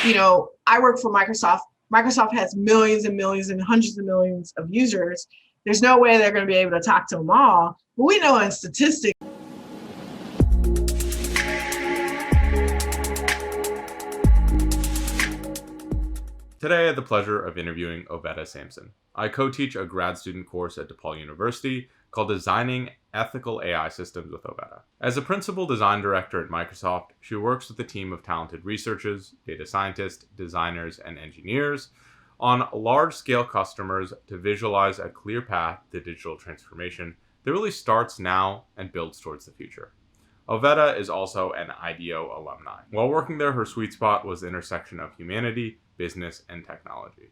I work for Microsoft. Microsoft has millions and millions and hundreds of millions of users. There's no way they're going to be able to talk to them all. But we know in statistics. Today I had the pleasure of interviewing Ovetta Sampson. I co-teach a grad student course at DePaul University called Designing Ethical AI Systems with Ovetta. As a principal design director at Microsoft, she works with a team of talented researchers, data scientists, designers, and engineers on large-scale customers to visualize a clear path to digital transformation that really starts now and builds towards the future. Ovetta is also an IDEO alumni. While working there, her sweet spot was the intersection of humanity, business, and technology.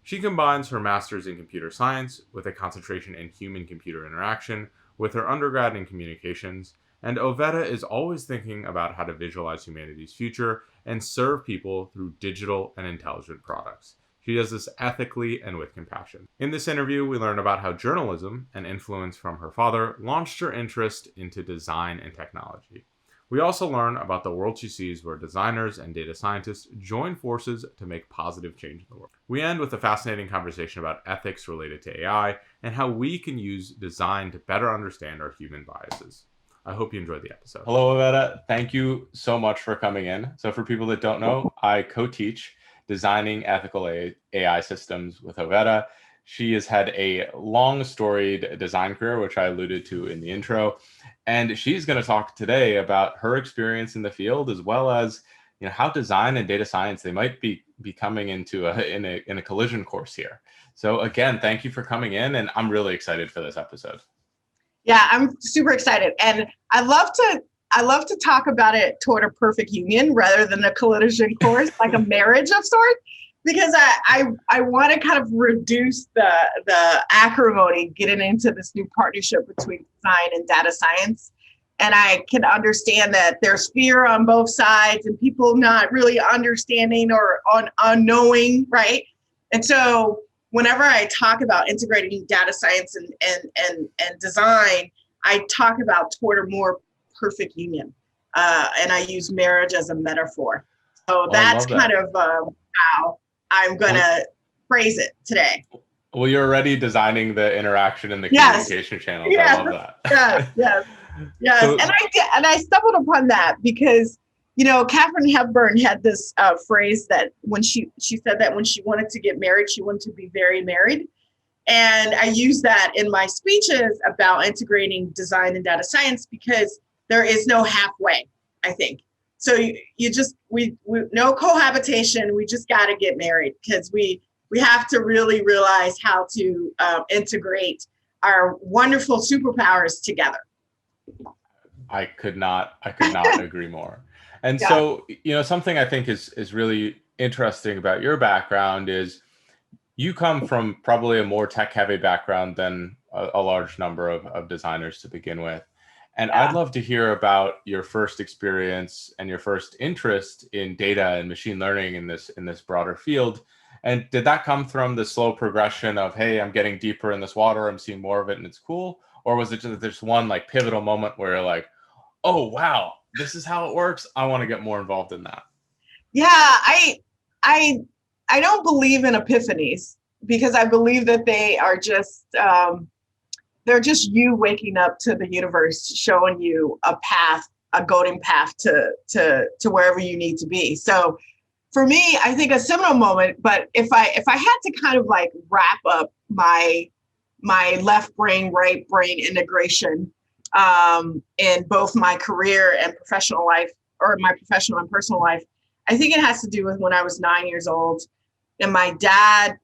She combines her master's in computer science with a concentration in human-computer interaction with her undergrad in communications, and Ovetta is always thinking about how to visualize humanity's future and serve people through digital and intelligent products. She does this ethically and with compassion. In this interview, we learn about how journalism and influence from her father launched her interest into design and technology. We also learn about the world she sees where designers and data scientists join forces to make positive change in the world. We end with a fascinating conversation about ethics related to AI and how we can use design to better understand our human biases. I hope you enjoyed the episode. Hello, Ovetta. Thank you so much for coming in. So for people that don't know, I co-teach Designing Ethical AI Systems with Ovetta. She has had a long storied design career, which I alluded to in the intro. And she's going to talk today about her experience in the field, as well as how design and data science, they might be coming into in a collision course here. So again, thank you for coming in, and I'm really excited for this episode. Yeah, I'm super excited. And I love to talk about it toward a perfect union rather than a collision course, like a marriage of sorts, because I want to kind of reduce the acrimony getting into this new partnership between design and data science. And I can understand that there's fear on both sides and people not really understanding or unknowing, right? And so whenever I talk about integrating data science and design, I talk about toward a more perfect union. And I use marriage as a metaphor. So that's kind of how I'm going to phrase it today. Well, you're already designing the interaction in the communication channels. Yes. I love that. Yes. So, and I stumbled upon that because, Katharine Hepburn had this phrase that when she said that when she wanted to get married, she wanted to be very married. And I use that in my speeches about integrating design and data science because there is no halfway, I think. So we no cohabitation. We just got to get married because we have to really realize how to integrate our wonderful superpowers together. I could not agree more. And so, something I think is really interesting about your background is you come from probably a more tech-heavy background than a large number of designers to begin with. And I'd love to hear about your first experience and your first interest in data and machine learning in this broader field. And did that come from the slow progression of, hey, I'm getting deeper in this water, I'm seeing more of it and it's cool? Or was it just there's one like pivotal moment where you're like, oh, wow, this is how it works. I want to get more involved in that. Yeah, I don't believe in epiphanies because I believe that they are just, they're just you waking up to the universe, showing you a path, a golden path to wherever you need to be. So for me, I think a seminal moment, but if I had to kind of like wrap up my left brain, right brain integration in both my career and professional life, or my professional and personal life, I think it has to do with when I was 9 years old. And my dad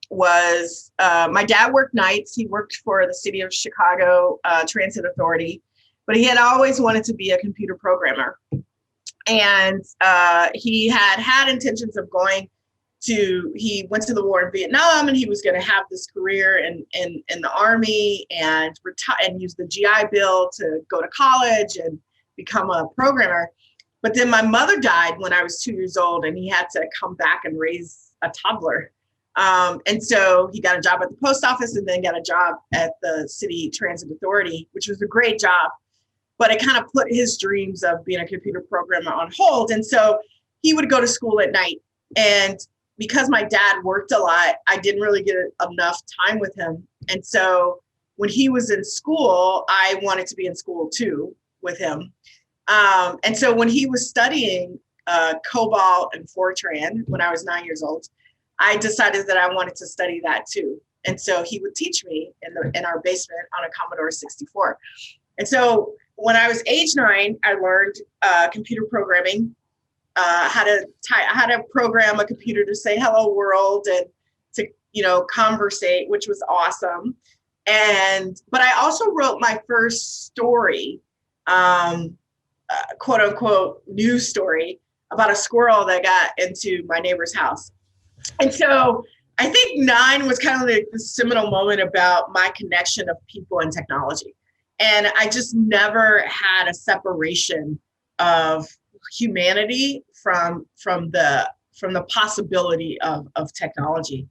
worked nights. He worked for the city of Chicago Transit Authority, but he had always wanted to be a computer programmer. And he had intentions of he went to the war in Vietnam, and he was going to have this career in the Army and retire and use the GI Bill to go to college and become a programmer. But then my mother died when I was 2 years old, and he had to come back and raise a toddler. And so he got a job at the post office and then got a job at the City Transit Authority, which was a great job. But it kind of put his dreams of being a computer programmer on hold. And so he would go to school at night. And because my dad worked a lot, I didn't really get enough time with him. And so when he was in school, I wanted to be in school too with him. And so when he was studying COBOL and Fortran when I was 9 years old, I decided that I wanted to study that too. And so he would teach me in our basement on a Commodore 64. And so when I was age 9, I learned computer programming, how to program a computer to say hello world and to, conversate, which was awesome. But I also wrote my first story, quote unquote news story about a squirrel that got into my neighbor's house. And so I think 9 was kind of like the seminal moment about my connection of people and technology. And I just never had a separation of humanity from the possibility of technology.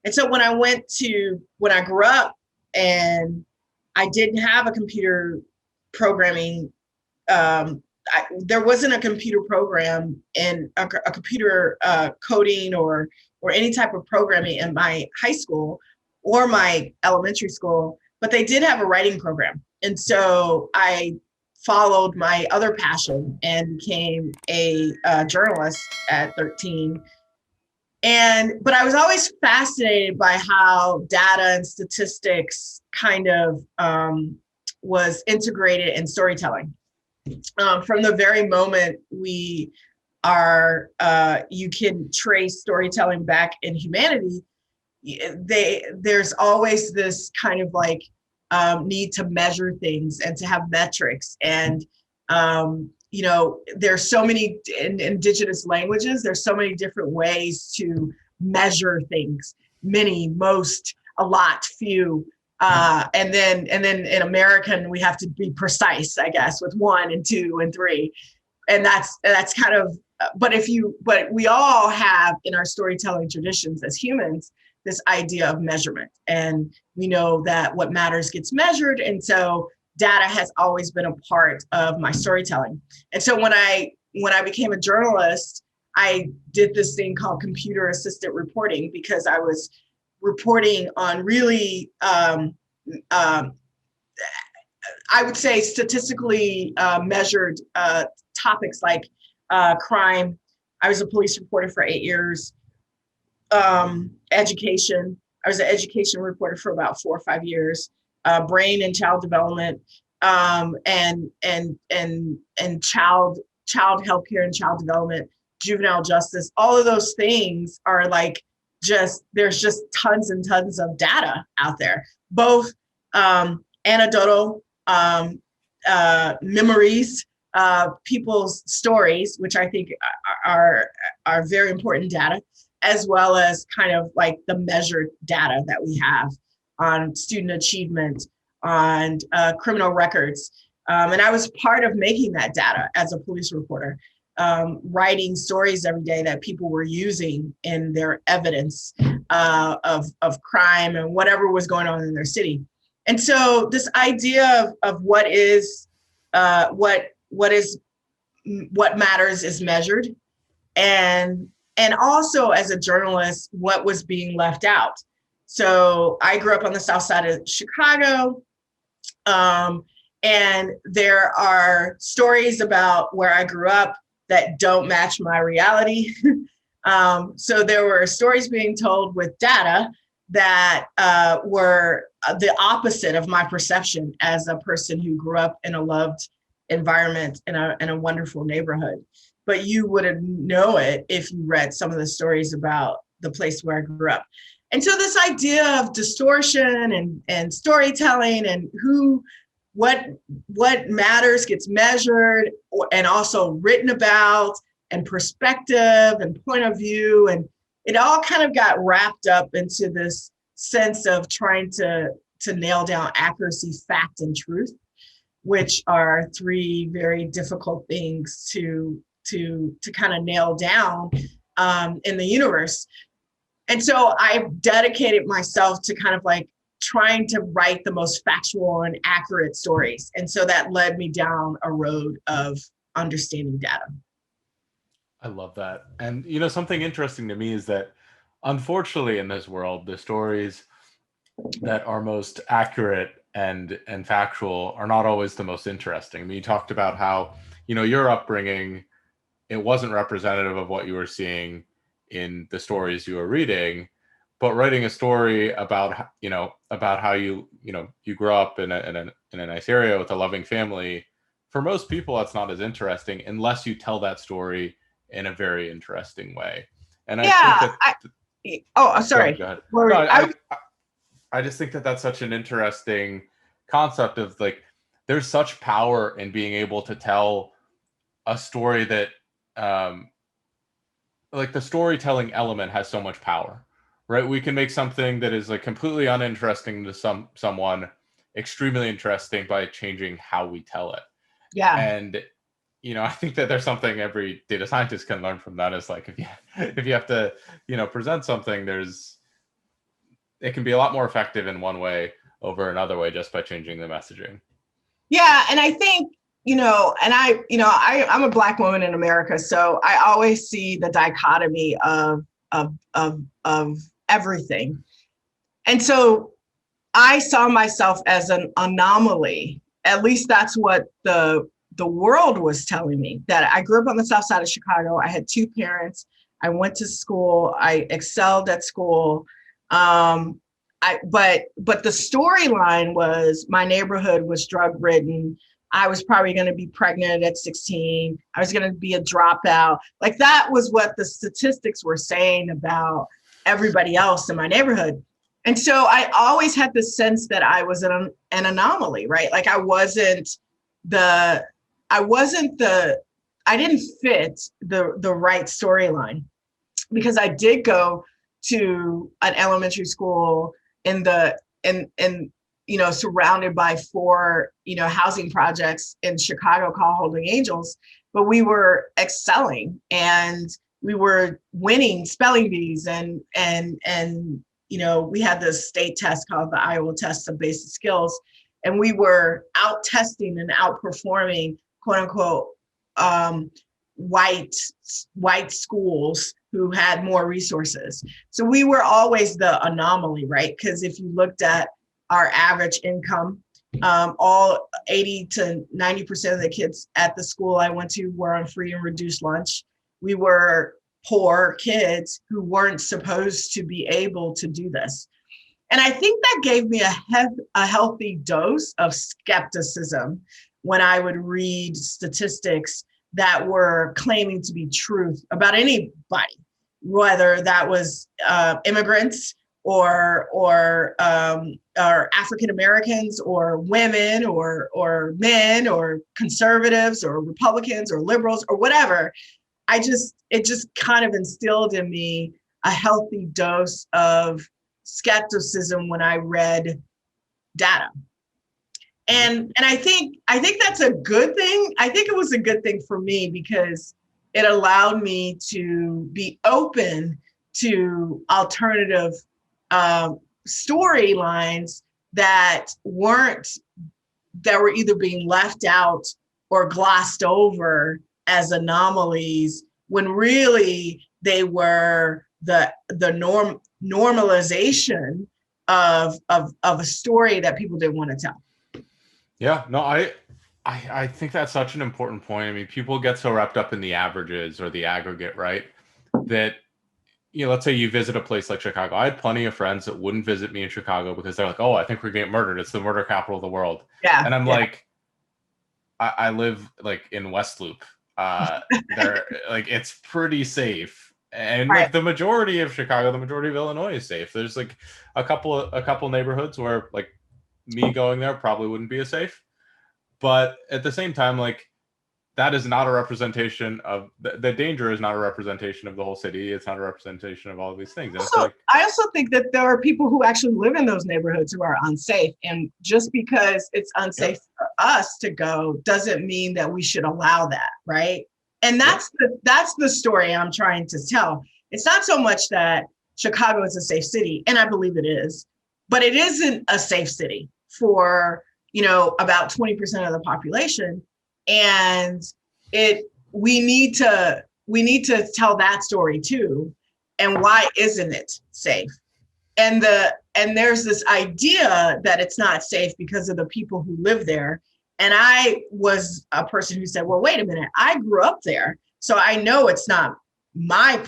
And so when I grew up and I didn't have a computer programming, there wasn't a computer program in a computer coding or any type of programming in my high school or my elementary school, but they did have a writing program. And so I followed my other passion and became a journalist at 13. But I was always fascinated by how data and statistics kind of was integrated in storytelling. From the very moment you can trace storytelling back in humanity, there's always this kind of like need to measure things and to have metrics. And, there's so many in indigenous languages, there's so many different ways to measure things, many, most, a lot, few. And then in American, we have to be precise, I guess, with 1 and 2 and 3. And that's kind of, but we all have in our storytelling traditions as humans, this idea of measurement. And we know that what matters gets measured. And so data has always been a part of my storytelling. And so when I became a journalist, I did this thing called computer assisted reporting, because I was reporting on really, I would say statistically measured topics like crime. I was a police reporter for 8 years. Education. I was an education reporter for about 4 or 5 years. Brain and child development, and child healthcare and child development, juvenile justice. All of those things are like there's just tons and tons of data out there, both anecdotal memories, people's stories, which I think are very important data, as well as kind of like the measured data that we have on student achievement, on criminal records. And I was part of making that data as a police reporter, writing stories every day that people were using in their evidence of crime and whatever was going on in their city. And so this idea of what matters is measured, and also as a journalist, what was being left out. So I grew up on the south side of Chicago, and there are stories about where I grew up that don't match my reality. So there were stories being told with data that were the opposite of my perception as a person who grew up in a loved environment in a wonderful neighborhood. But you wouldn't know it if you read some of the stories about the place where I grew up. And so this idea of distortion and storytelling and what matters gets measured and also written about, and perspective and point of view, and it all kind of got wrapped up into this sense of trying to nail down accuracy, fact, and truth, which are 3 very difficult things to kind of nail down in the universe. And so I've dedicated myself to kind of like trying to write the most factual and accurate stories. And so that led me down a road of understanding data. I love that. And something interesting to me is that unfortunately in this world, the stories that are most accurate and factual are not always the most interesting. I mean, you talked about how, your upbringing, it wasn't representative of what you were seeing in the stories you were reading, but writing a story about, about how you grew up in a nice area with a loving family, for most people, that's not as interesting unless you tell that story in a very interesting way. And I think Yeah. that, Sorry. go ahead. What were No, you- I just think that that's such an interesting concept of like, there's such power in being able to tell a story that, um, like the storytelling element has so much power, right? We can make something that is like completely uninteresting to someone extremely interesting by changing how we tell it. yeah. And I think that there's something every data scientist can learn from that is like if you have to present something, it can be a lot more effective in one way over another way just by changing the messaging. Yeah, and I think, I'm a Black woman in America, so I always see the dichotomy of everything. And so I saw myself as an anomaly. At least that's what the world was telling me. That I grew up on the south side of Chicago. I had two parents. I went to school. I excelled at school. But the storyline was my neighborhood was drug ridden. I was probably going to be pregnant at 16. I was going to be a dropout. Like that was what the statistics were saying about everybody else in my neighborhood. And so I always had the sense that I was an anomaly, right? Like the, I wasn't the, I didn't fit the right storyline because I did go to an elementary school in the, in surrounded by four, housing projects in Chicago called Holding Angels, but we were excelling and we were winning spelling bees and we had this state test called the Iowa Test of Basic Skills, and we were out testing and outperforming quote unquote white schools who had more resources. So we were always the anomaly, right? Because if you looked at our average income, all 80 to 90% of the kids at the school I went to were on free and reduced lunch. We were poor kids who weren't supposed to be able to do this. And I think that gave me a healthy dose of skepticism when I would read statistics that were claiming to be truth about anybody, whether that was immigrants or African Americans or women or men or conservatives or Republicans or liberals or whatever. It just kind of instilled in me a healthy dose of skepticism when I read data. And I think that's a good thing. I think it was a good thing for me because it allowed me to be open to alternative storylines that were either being left out or glossed over as anomalies when really they were the normalization of a story that people didn't want to tell. Yeah, no, I think that's such an important point. I mean, people get so wrapped up in the averages or the aggregate, right? That, let's say you visit a place like Chicago. I had plenty of friends that wouldn't visit me in Chicago because they're like, oh, I think we're getting murdered. It's the murder capital of the world. Yeah. And I'm like, I live like in West Loop. There, like, it's pretty safe. And Right. like the majority of Chicago, the majority of Illinois is safe. There's like a couple neighborhoods where like me going there probably wouldn't be as safe. But at the same time, like that is not a representation of the danger is not a representation of the whole city. It's not a representation of all of these things. I also think that there are people who actually live in those neighborhoods who are unsafe. And just because it's unsafe for us to go doesn't mean that we should allow that, right? And that's the story I'm trying to tell. It's not so much that Chicago is a safe city, and I believe it is, but it isn't a safe city for about 20% of the population. And we need to we need to tell that story too. And why isn't it safe? And there's this idea that it's not safe because of the people who live there. And I was a person who said, well, wait a minute, I grew up there, so I know it's not my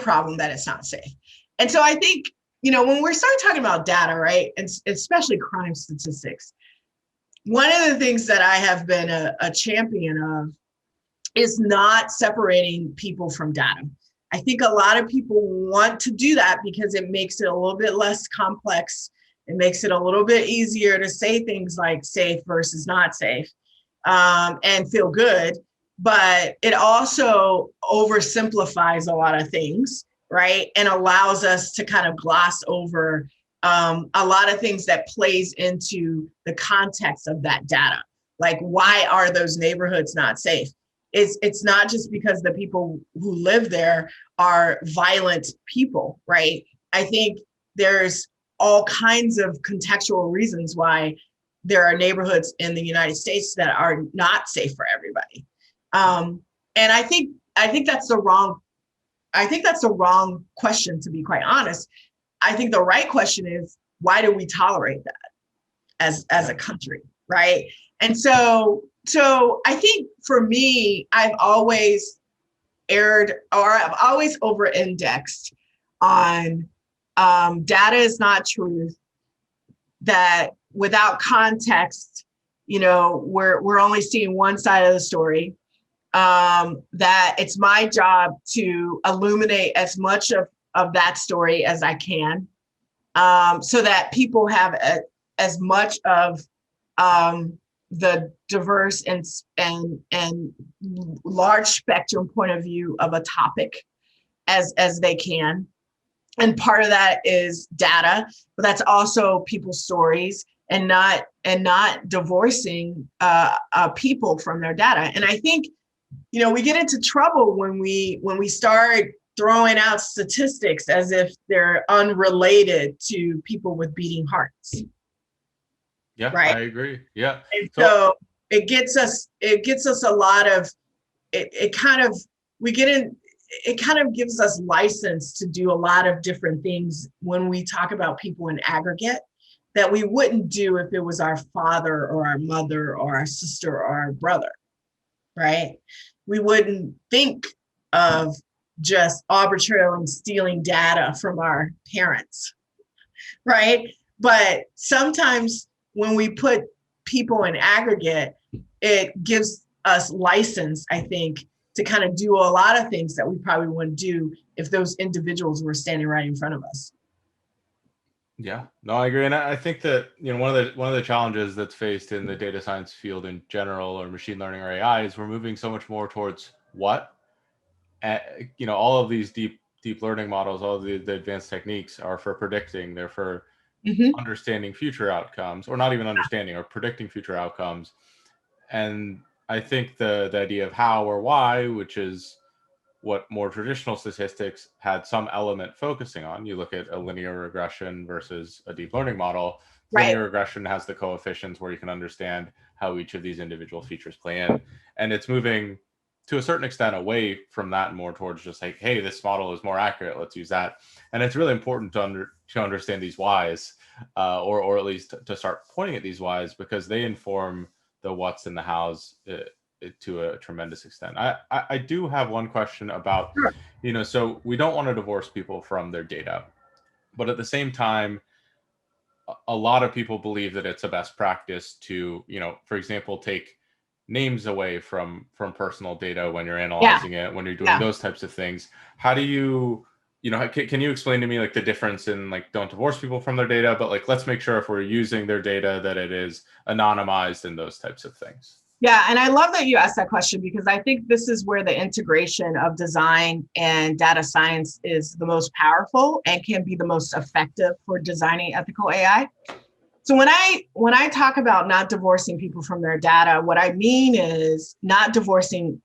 problem that it's not safe. And so I think, when we start talking about data, right, and especially crime statistics, one of the things that I have been a champion of is not separating people from data. I think a lot of people want to do that because it makes it a little bit less complex. It makes it a little bit easier to say things like safe versus not safe, and feel good. But it also oversimplifies a lot of things, right? And allows us to kind of gloss over a lot of things that plays into the context of that data. Like, why are those neighborhoods not safe? It's not just because the people who live there are violent people, right? I think there's all kinds of contextual reasons why there are neighborhoods in the United States that are not safe for everybody. And I think that's the wrong question, to be quite honest. I think the right question is, why do we tolerate that as a country, right? And so I think for me, I've always over-indexed on data is not truth, that without context, we're only seeing one side of the story, that it's my job to illuminate as much of that story as I can, so that people have as much of the diverse and large spectrum point of view of a topic as they can. And part of that is data, but that's also people's stories, and not divorcing people from their data. And I think, we get into trouble when we start throwing out statistics as if they're unrelated to people with beating hearts. Yeah, right? I agree. Yeah. And so it gets us a lot of it kind of gives us license to do a lot of different things when we talk about people in aggregate that we wouldn't do if it was our father or our mother or our sister or our brother, right? We wouldn't think of just arbitrarily stealing data from our parents, right? But sometimes when we put people in aggregate, it gives us license, I think, to kind of do a lot of things that we probably wouldn't do if those individuals were standing right in front of us. Yeah, no, I agree. And I think that, one of the challenges that's faced in the data science field in general, or machine learning or AI, is we're moving so much more towards what, all of these deep learning models, all of the advanced techniques are for predicting. They're for understanding future outcomes, or not even understanding, or predicting future outcomes. And I think the idea of how or why, which is what more traditional statistics had some element focusing on. You look at a linear regression versus a deep learning model. Right. Linear regression has the coefficients where you can understand how each of these individual features play in. And it's moving to a certain extent away from that and more towards just like, hey, this model is more accurate, let's use that. And it's really important to understand these whys, or at least to start pointing at these whys, because they inform the what's and the hows to a tremendous extent. I do have one question about, so we don't want to divorce people from their data, but at the same time, a lot of people believe that it's a best practice to, for example, take names away from personal data when you're analyzing it, when you're doing those types of things. How do you, can you explain to me like the difference in like, don't divorce people from their data, but like, let's make sure if we're using their data that it is anonymized and those types of things? Yeah, and I love that you asked that question, because I think this is where the integration of design and data science is the most powerful and can be the most effective for designing ethical AI. So when I talk about not divorcing people from their data, what I mean is not divorcing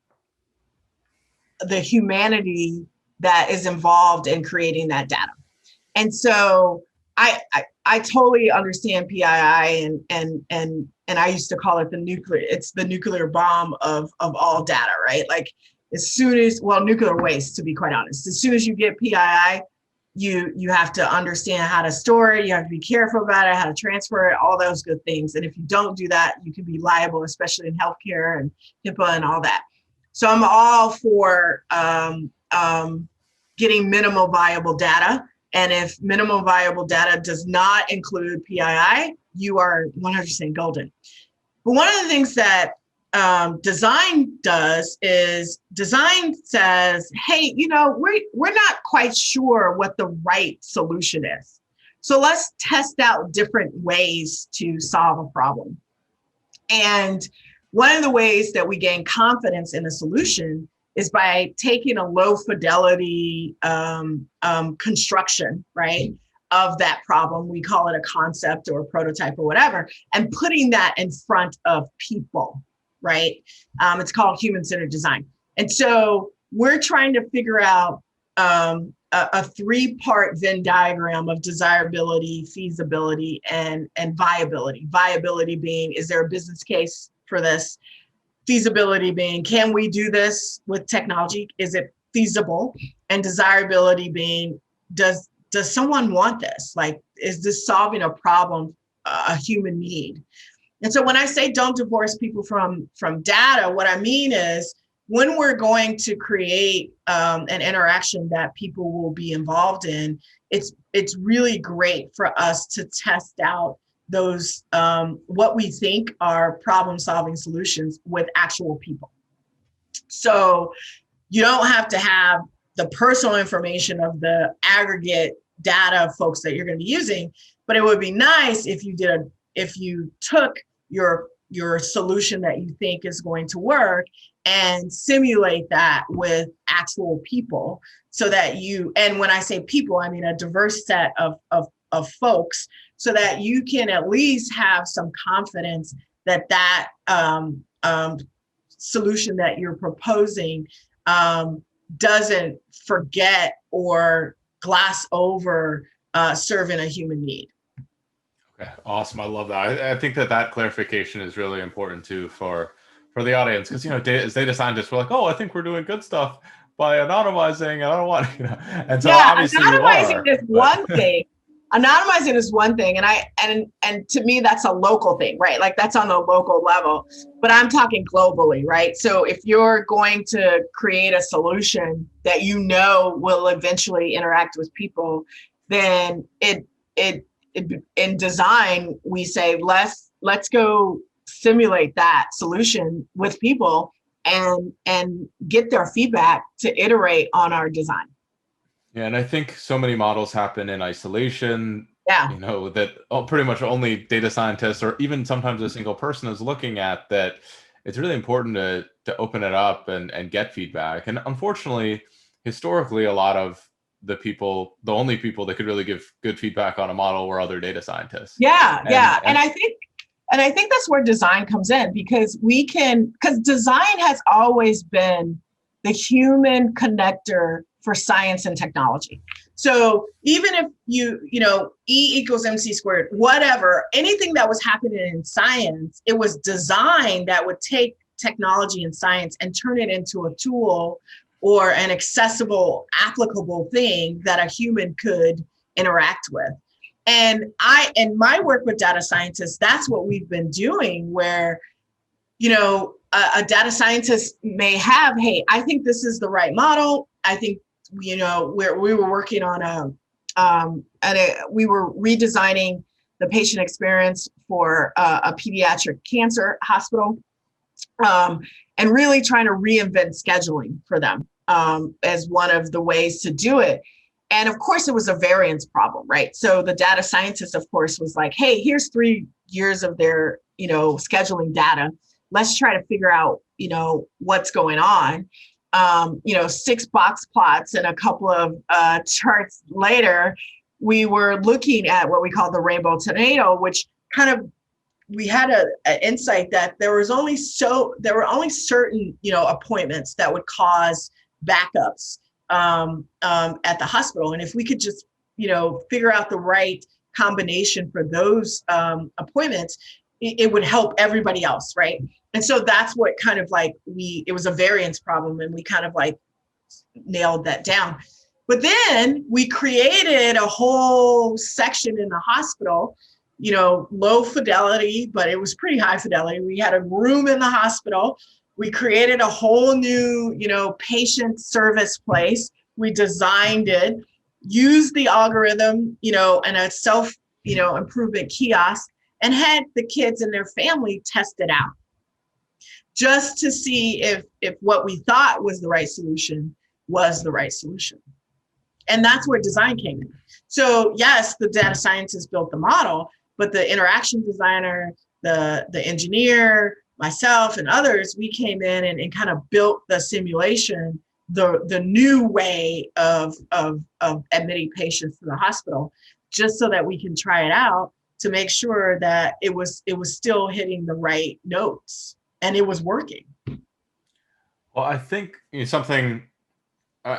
the humanity that is involved in creating that data. And so I totally understand PII, and I used to call it the nuclear bomb of all data, right? Like, as soon as, well, nuclear waste, to be quite honest, as soon as you get PII, you have to understand how to store it. You have to be careful about it, how to transfer it, all those good things. And if you don't do that, you can be liable, especially in healthcare and HIPAA and all that. So I'm all for getting minimal viable data. And if minimal viable data does not include PII, you are 100% golden. But one of the things that design does is design says, hey, we're not quite sure what the right solution is. So let's test out different ways to solve a problem. And one of the ways that we gain confidence in a solution is by taking a low fidelity construction, right, of that problem. We call it a concept or a prototype or whatever, and putting that in front of people, right? It's called human-centered design. And so we're trying to figure out a three-part Venn diagram of desirability, feasibility, and viability. Viability being, is there a business case for this? Feasibility being, can we do this with technology? Is it feasible? And desirability being, does someone want this? Like, is this solving a problem, a human need? And so when I say don't divorce people from data, what I mean is when we're going to create an interaction that people will be involved in, it's really great for us to test out those what we think are problem solving solutions with actual people. So you don't have to have the personal information of the aggregate data of folks that you're going to be using, but it would be nice if you took your solution that you think is going to work and simulate that with actual people, so that and when I say people, I mean a diverse set of folks, so that you can at least have some confidence that solution that you're proposing doesn't forget or glass over serving a human need. Okay, awesome. I love that. I think that clarification is really important too for the audience, because as data scientists, we're like, oh, I think we're doing good stuff by anonymizing, and I don't want and so obviously anonymizing you are, is one thing. Anonymizing is one thing, and to me that's a local thing, right? Like that's on a local level, but I'm talking globally, right? So if you're going to create a solution that will eventually interact with people, then in design we say let's go simulate that solution with people and get their feedback to iterate on our design. Yeah, and I think so many models happen in isolation. Yeah. That pretty much only data scientists or even sometimes a single person is looking at, that it's really important to open it up and get feedback. And unfortunately, historically, a lot of the only people that could really give good feedback on a model were other data scientists. Yeah. And I think that's where design comes in, because design has always been the human connector for science and technology. So even if E equals MC squared, whatever, anything that was happening in science, it was design that would take technology and science and turn it into a tool or an accessible, applicable thing that a human could interact with. And in my work with data scientists, that's what we've been doing, where, a data scientist may have, hey, I think this is the right model. I think, we were working on we were redesigning the patient experience for a pediatric cancer hospital, and really trying to reinvent scheduling for them as one of the ways to do it. And of course, it was a variance problem, right? So the data scientist, of course, was like, hey, here's 3 years of their, scheduling data. Let's try to figure out, what's going on. 6 box plots and a couple of charts later, we were looking at what we call the rainbow tornado, which we had an insight that there were only certain, appointments that would cause backups at the hospital. And if we could just, figure out the right combination for those appointments, it would help everybody else, right? And so that's what kind of like it was a variance problem, and we kind of like nailed that down. But then we created a whole section in the hospital, low fidelity, but it was pretty high fidelity. We had a room in the hospital. We created a whole new, patient service place. We designed it, used the algorithm, and a self, improvement kiosk, and had the kids and their family test it out just to see if what we thought was the right solution was the right solution. And that's where design came in. So yes, the data scientist built the model, but the interaction designer, the engineer, myself and others, we came in and kind of built the simulation, the new way of admitting patients to the hospital, just so that we can try it out to make sure that it was still hitting the right notes and it was working. Well, I think something,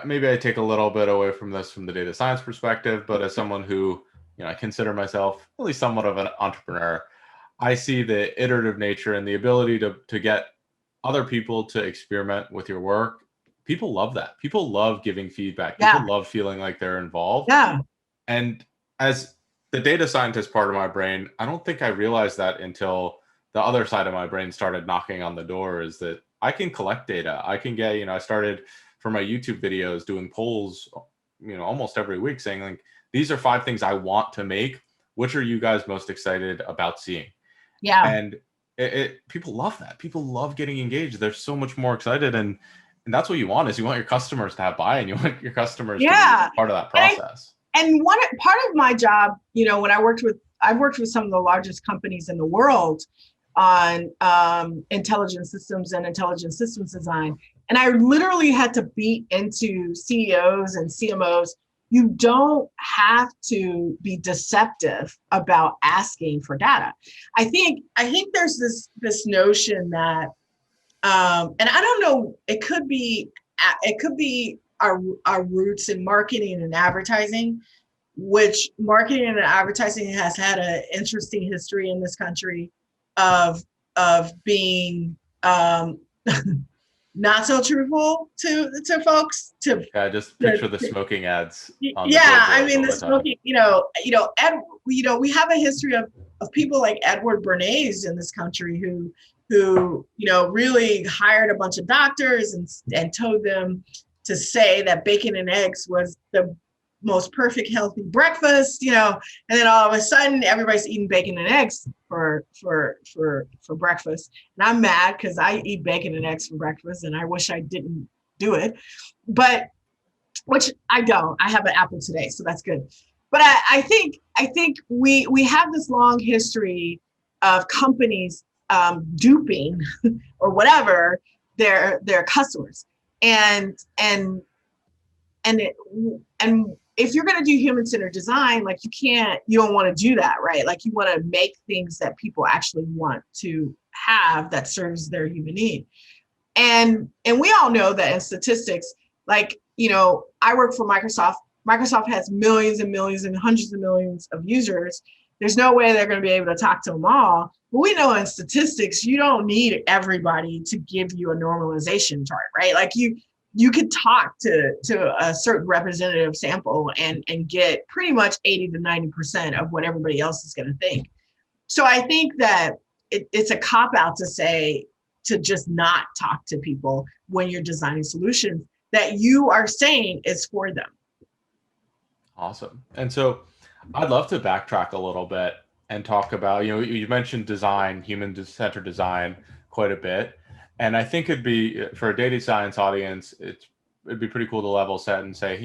maybe I take a little bit away from this from the data science perspective, but as someone who, I consider myself at least somewhat of an entrepreneur, I see the iterative nature and the ability to get other people to experiment with your work. People love that. People love giving feedback. People love feeling like they're involved. Yeah. And as the data scientist part of my brain, I don't think I realized that until the other side of my brain started knocking on the door, is that I can collect data. I can get, I started for my YouTube videos doing polls, almost every week saying like, these are 5 things I want to make. Which are you guys most excited about seeing? Yeah. And people love that. People love getting engaged. They're so much more excited. And that's what you want, is you want your customers to have buy-in. You want your customers to be part of that process. And one part of my job, when I've worked with some of the largest companies in the world on intelligent systems and intelligent systems design. And I literally had to beat into CEOs and CMOs. You don't have to be deceptive about asking for data. I think there's this notion that, and I don't know, it could be our roots in marketing and advertising, which marketing and advertising has had an interesting history in this country of being not so truthful to folks. Just picture the smoking ads. On the smoking. We have a history of people like Edward Bernays in this country who really hired a bunch of doctors and told them to say that bacon and eggs was the most perfect healthy breakfast, and then all of a sudden everybody's eating bacon and eggs for breakfast. And I'm mad because I eat bacon and eggs for breakfast and I wish I didn't do it, but which I don't. I have an apple today, so that's good. But I think we have this long history of companies duping or whatever their customers, and if you're going to do human-centered design, like you don't want to do that, right? Like you want to make things that people actually want to have that serves their human need. And we all know that in statistics, like, I work for Microsoft. Microsoft has millions and millions and hundreds of millions of users. There's no way they're going to be able to talk to them all. But we know in statistics, you don't need everybody to give you a normalization chart, right? Like you could talk to a certain representative sample and get pretty much 80 to 90% of what everybody else is going to think. So I think that it's a cop-out to just not talk to people when you're designing solutions that you are saying is for them. Awesome. And so I'd love to backtrack a little bit and talk about, you mentioned design, human-centered design quite a bit. And I think it'd be, for a data science audience, it'd be pretty cool to level set and say,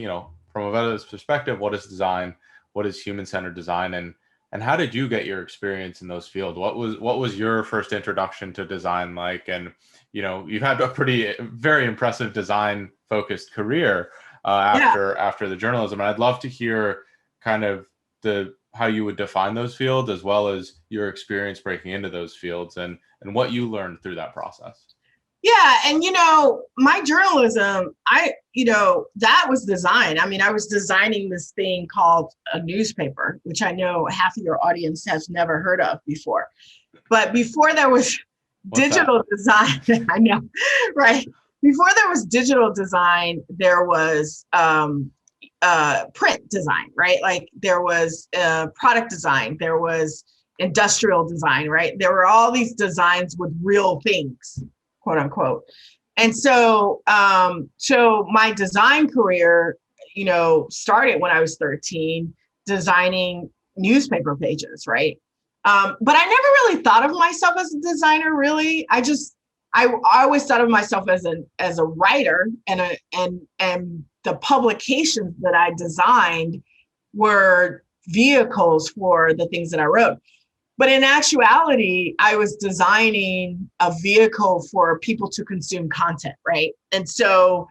from Ovetta's perspective, what is design? What is human-centered design? And how did you get your experience in those fields? What was your first introduction to design like? And, you've had a very impressive design-focused career after the journalism. And I'd love to hear kind of how you would define those fields, as well as your experience breaking into those fields and what you learned through that process. Yeah. And, my journalism, that was design. I mean, I was designing this thing called a newspaper, which I know half of your audience has never heard of before. But before there was What's that? Digital design. I know, right? Before there was digital design, there was print design, right? Like there was product design, there was industrial design, right? There were all these designs with real things, quote unquote. And so, so my design career, started when I was 13, designing newspaper pages, right? But I never really thought of myself as a designer, really. I always thought of myself as a writer, and the publications that I designed were vehicles for the things that I wrote. But in actuality, I was designing a vehicle for people to consume content, right? And so,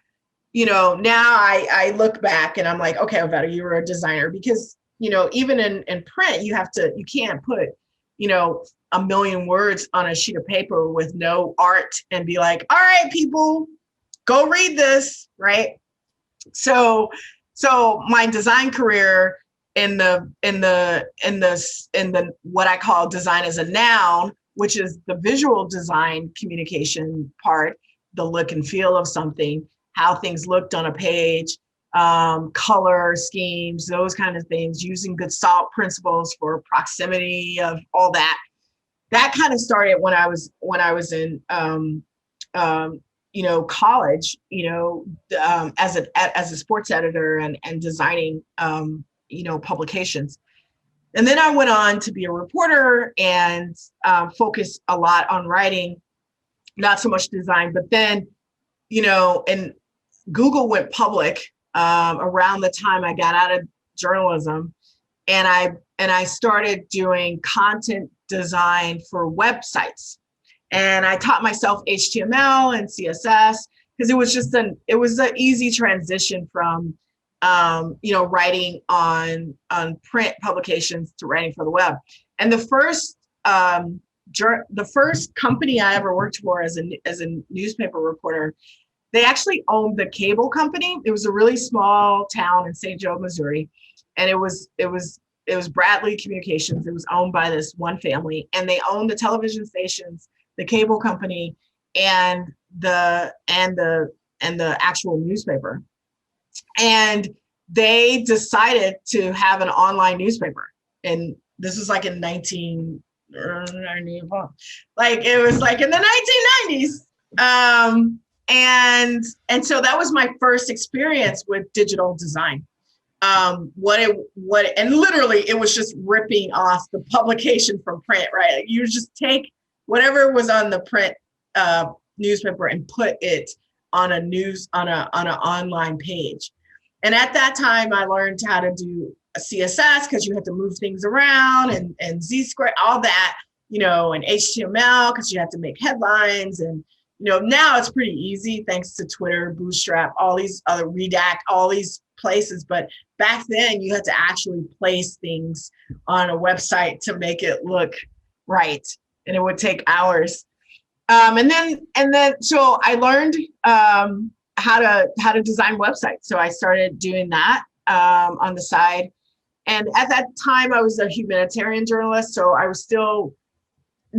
now I look back and I'm like, okay, Ovetta, you were a designer, because, even in print, you can't put, a million words on a sheet of paper with no art and be like, all right, people, go read this, right? So my design career in the what I call design as a noun, which is the visual design communication part, the look and feel of something, how things looked on a page, color schemes, those kind of things, using good SALT principles for proximity of all that. That kind of started when I was in college, as a sports editor and designing, publications. And then I went on to be a reporter and focus a lot on writing, not so much design. But then, and Google went public around the time I got out of journalism, and I started doing content design for websites. And I taught myself HTML and CSS because it was an easy transition from writing on print publications to writing for the web. And the first company I ever worked for as a newspaper reporter, they actually owned the cable company. It was a really small town in St. Joe, Missouri, and it was Bradley Communications. It was owned by this one family, and they owned the television stations, the cable company, and the actual newspaper. And they decided to have an online newspaper. And this was like in 1990, like it was like in the 1990s. And so that was my first experience with digital design. And literally it was just ripping off the publication from print, right? Like you just take whatever was on the print newspaper and put it on an online page. And at that time, I learned how to do a CSS because you had to move things around, and Z-square, all that, and HTML because you had to make headlines. And now it's pretty easy thanks to Twitter, Bootstrap, all these other Redact, all these places. But back then, you had to actually place things on a website to make it look right, and it would take hours. And then so I learned how to design websites. So I started doing that on the side. And at that time, I was a humanitarian journalist, so I was still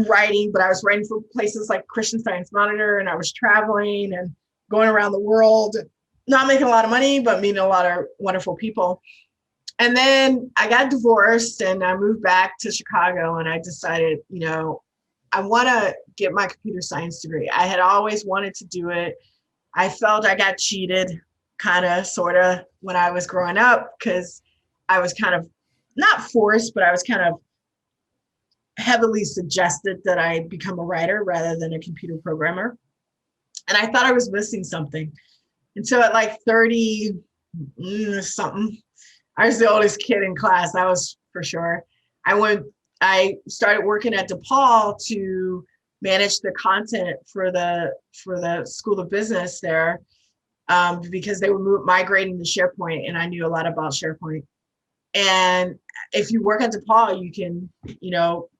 writing, but I was writing for places like Christian Science Monitor, and I was traveling and going around the world, not making a lot of money, but meeting a lot of wonderful people. And then I got divorced and I moved back to Chicago, and I decided, I want to get my computer science degree. I had always wanted to do it. I felt I got cheated, kind of, sort of, when I was growing up, because I was kind of not forced, but I was kind of heavily suggested that I become a writer rather than a computer programmer. And I thought I was missing something. And so at like 30 something, I was the oldest kid in class, that was for sure. I started working at DePaul to manage the content for the School of Business there, because they were migrating to SharePoint, and I knew a lot about SharePoint. And if you work at DePaul, you can,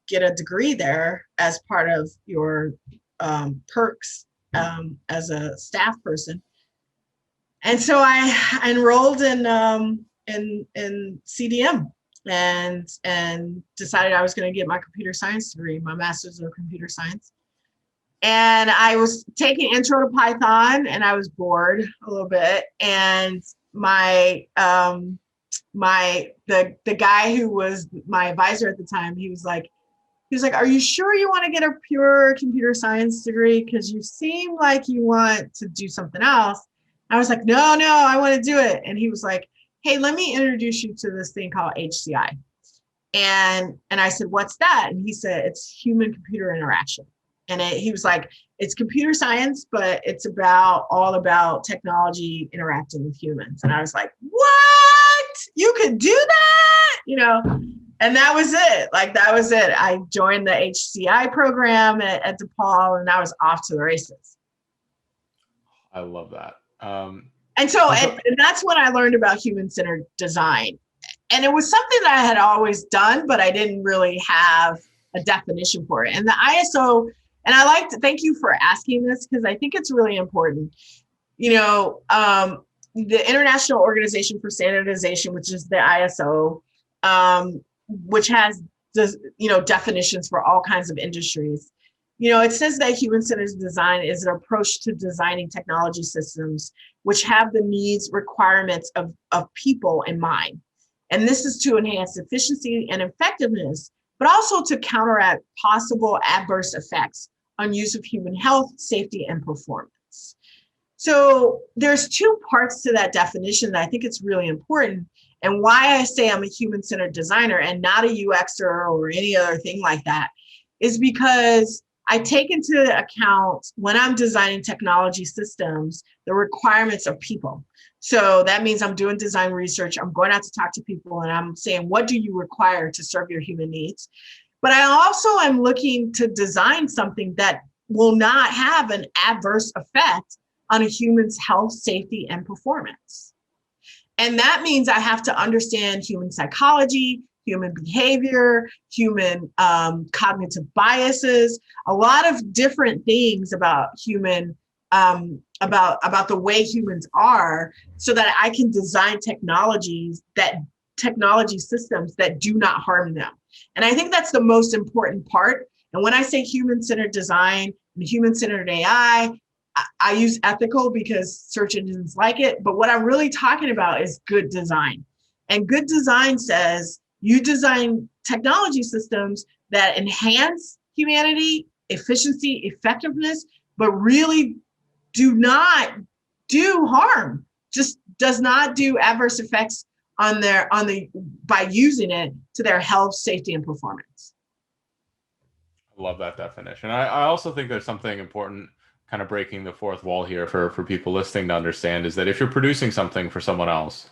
get a degree there as part of your perks as a staff person. And so I enrolled in CDM and decided I was going to get my computer science degree, my master's of computer science. And I was taking intro to Python and I was bored a little bit. And the guy who was my advisor at the time, he was like, are you sure you want to get a pure computer science degree? Because you seem like you want to do something else. I was like, no, I want to do it. And he was like, hey, let me introduce you to this thing called HCI. And I said, what's that? And he said, it's human computer interaction. And he was like, it's computer science, but it's all about technology interacting with humans. And I was like, what? You could do that? You know? And that was it. Like, that was it. I joined the HCI program at DePaul, and I was off to the races. I love that. And that's when I learned about human-centered design. And it was something that I had always done, but I didn't really have a definition for it. And the ISO, and I like to thank you for asking this, because I think it's really important. You know, the International Organization for Standardization, which is the ISO, which has definitions for all kinds of industries. You know, it says that human-centered design is an approach to designing technology systems which have the needs, requirements of people in mind. And this is to enhance efficiency and effectiveness, but also to counteract possible adverse effects on use of human health, safety, and performance. So there's two parts to that definition that I think it's really important, and why I say I'm a human-centered designer and not a UXer or any other thing like that is because I take into account, when I'm designing technology systems, the requirements of people. So that means I'm doing design research, I'm going out to talk to people, and I'm saying, what do you require to serve your human needs? But I also am looking to design something that will not have an adverse effect on a human's health, safety, and performance. And that means I have to understand human psychology, human behavior, human cognitive biases, a lot of different things about human, about the way humans are, so that I can design technology systems that do not harm them. And I think that's the most important part. And when I say human-centered design and human-centered AI, I use ethical because search engines like it, but what I'm really talking about is good design. And good design says you design technology systems that enhance humanity, efficiency, effectiveness, but really do not do harm, just does not do adverse effects by using it to their health, safety, and performance. I love that definition. I also think there's something important, kind of breaking the fourth wall here for people listening to understand, is that if you're producing something for someone else,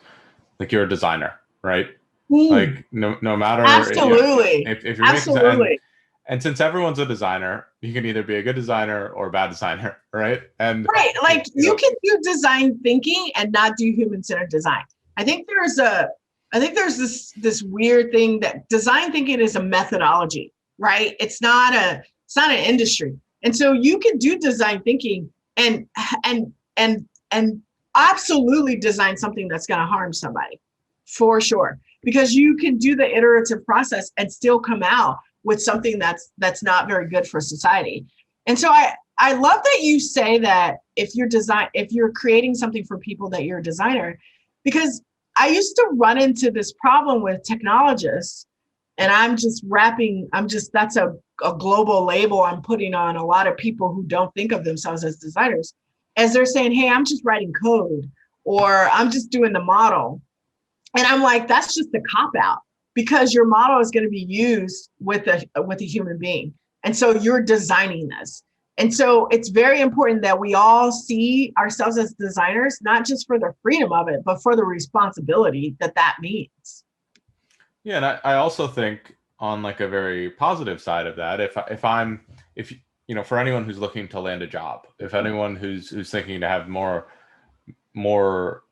like, you're a designer, right? Like, no matter. Absolutely. If you're Absolutely. And since everyone's a designer, you can either be a good designer or a bad designer, right? And right, like, you can do design thinking and not do human-centered design. I think there's this weird thing that design thinking is a methodology, right? It's not an industry. And so you can do design thinking and absolutely design something that's going to harm somebody, for sure, because you can do the iterative process and still come out with something that's not very good for society. And so I love that you say that if you're creating something for people, that you're a designer, because I used to run into this problem with technologists, and that's a global label I'm putting on a lot of people who don't think of themselves as designers, as they're saying, hey, I'm just writing code, or I'm just doing the model. And I'm like, that's just a cop-out, because your model is going to be used with a human being. And so you're designing this. And so it's very important that we all see ourselves as designers, not just for the freedom of it, but for the responsibility that means. Yeah, and I also think, on like a very positive side of that, if for anyone who's looking to land a job, if anyone who's thinking to have more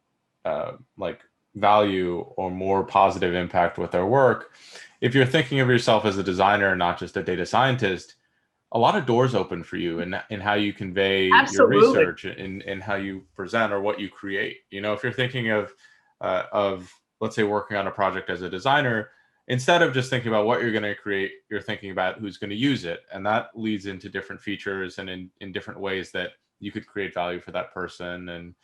like value or more positive impact with their work, if you're thinking of yourself as a designer, not just a data scientist, a lot of doors open for you in how you convey Absolutely. your research, in how you present or what you create. If you're thinking of let's say working on a project as a designer, instead of just thinking about what you're going to create, you're thinking about who's going to use it. And that leads into different features and in different ways that you could create value for that person. And,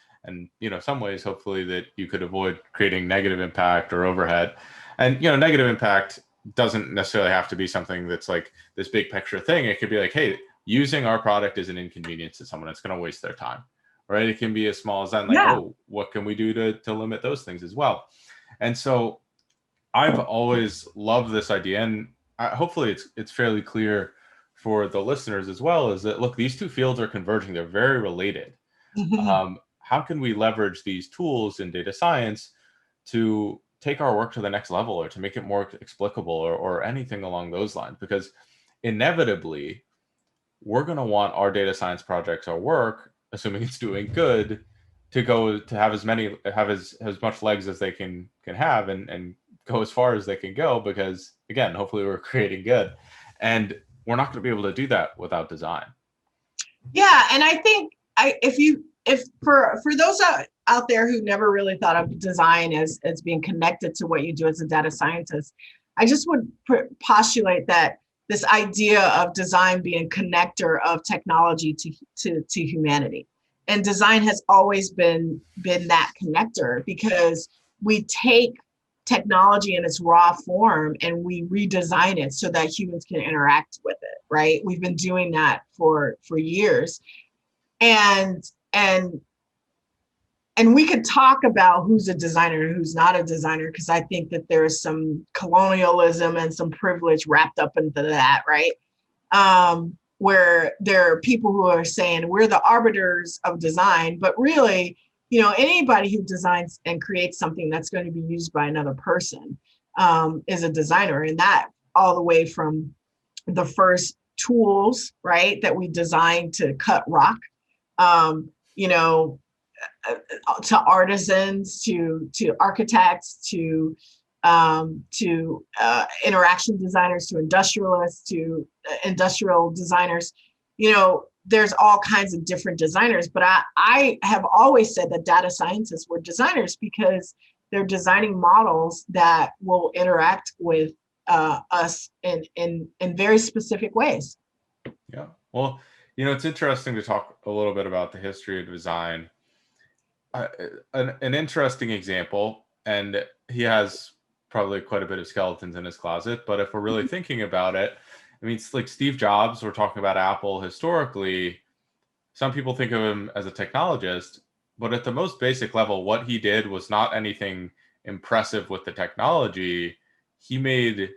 some ways, hopefully, that you could avoid creating negative impact or overhead. And, negative impact doesn't necessarily have to be something that's like this big picture thing. It could be like, hey, using our product is an inconvenience to someone. It's going to waste their time, right? It can be as small as that, like, oh, what can we do to limit those things as well? And so I've always loved this idea, and hopefully it's fairly clear for the listeners as well, is that, look, these two fields are converging. They're very related. How can we leverage these tools in data science to take our work to the next level, or to make it more explicable, or anything along those lines? Because inevitably, we're going to want our data science projects, our work, assuming it's doing good, to have as much legs as they can have, and go as far as they can go, because again, hopefully we're creating good, and we're not going to be able to do that without design. Yeah, and I think if for those out there who never really thought of design as being connected to what you do as a data scientist, I just would postulate that this idea of design being connector of technology to humanity. And design has always been that connector, because we take technology in its raw form and we redesign it so that humans can interact with it, right? We've been doing that for years. And we could talk about who's a designer and who's not a designer, because I think that there's some colonialism and some privilege wrapped up into that, right? Where there are people who are saying we're the arbiters of design, but really, anybody who designs and creates something that's going to be used by another person is a designer. And that all the way from the first tools, right, that we designed to cut rock, to artisans, to architects, to interaction designers, to industrialists, to industrial designers. There's all kinds of different designers, but I have always said that data scientists were designers, because they're designing models that will interact with us in very specific ways. Yeah. Well, it's interesting to talk a little bit about the history of design. An interesting example, and he has probably quite a bit of skeletons in his closet, but if we're really thinking about it, I mean, it's like Steve Jobs, we're talking about Apple historically. Some people think of him as a technologist, but at the most basic level, what he did was not anything impressive with the technology. He made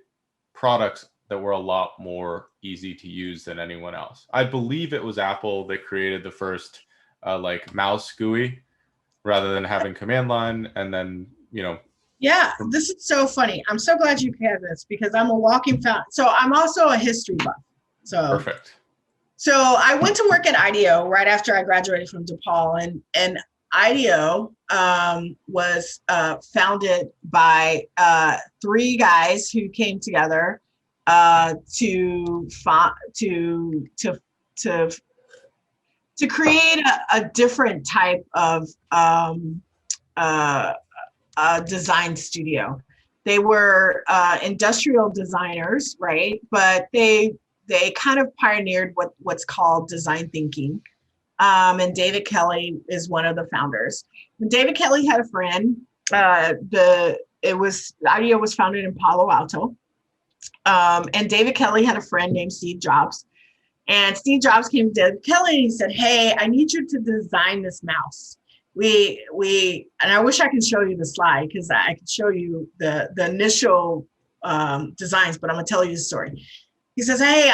products that were a lot more easy to use than anyone else. I believe it was Apple that created the first mouse GUI, rather than having command line, and then, Yeah, this is so funny. I'm so glad you had this, because I'm a walking fountain. So I'm also a history buff. So perfect. So I went to work at IDEO right after I graduated from DePaul, and IDEO was founded by three guys who came together to create a different type of design studio. They were industrial designers, right? But they kind of pioneered what's called design thinking. And David Kelly is one of the founders. And David Kelly had a friend. IDEO was founded in Palo Alto. And David Kelly had a friend named Steve Jobs. And Steve Jobs came to David Kelly and he said, "Hey, I need you to design this mouse." And I wish I could show you the slide, because I could show you the initial designs, but I'm gonna tell you the story. He says, "Hey,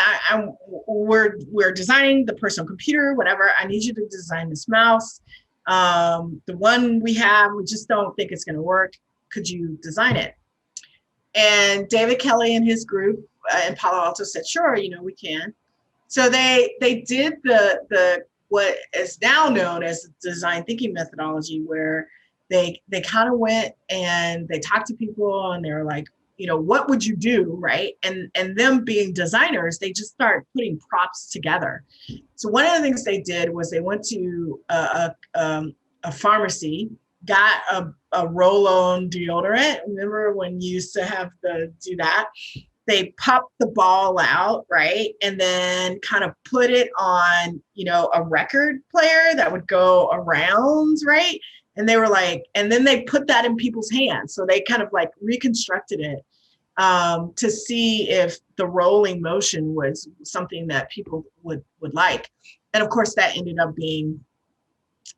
we're designing the personal computer, whatever. I need you to design this mouse. The one we have, we just don't think it's gonna work. Could you design it?" And David Kelly and his group in Palo Alto said, "Sure, we can." So they did the what is now known as the design thinking methodology, where they kind of went and they talked to people and they were like, what would you do, right? And them being designers, they just start putting props together. So one of the things they did was they went to a pharmacy got a roll-on deodorant. Remember when you used to have to do that? They popped the ball out, right? And then kind of put it on, a record player that would go around, right? And they were like, and then they put that in people's hands. So they kind of like reconstructed it to see if the rolling motion was something that people would like. And of course, that ended up being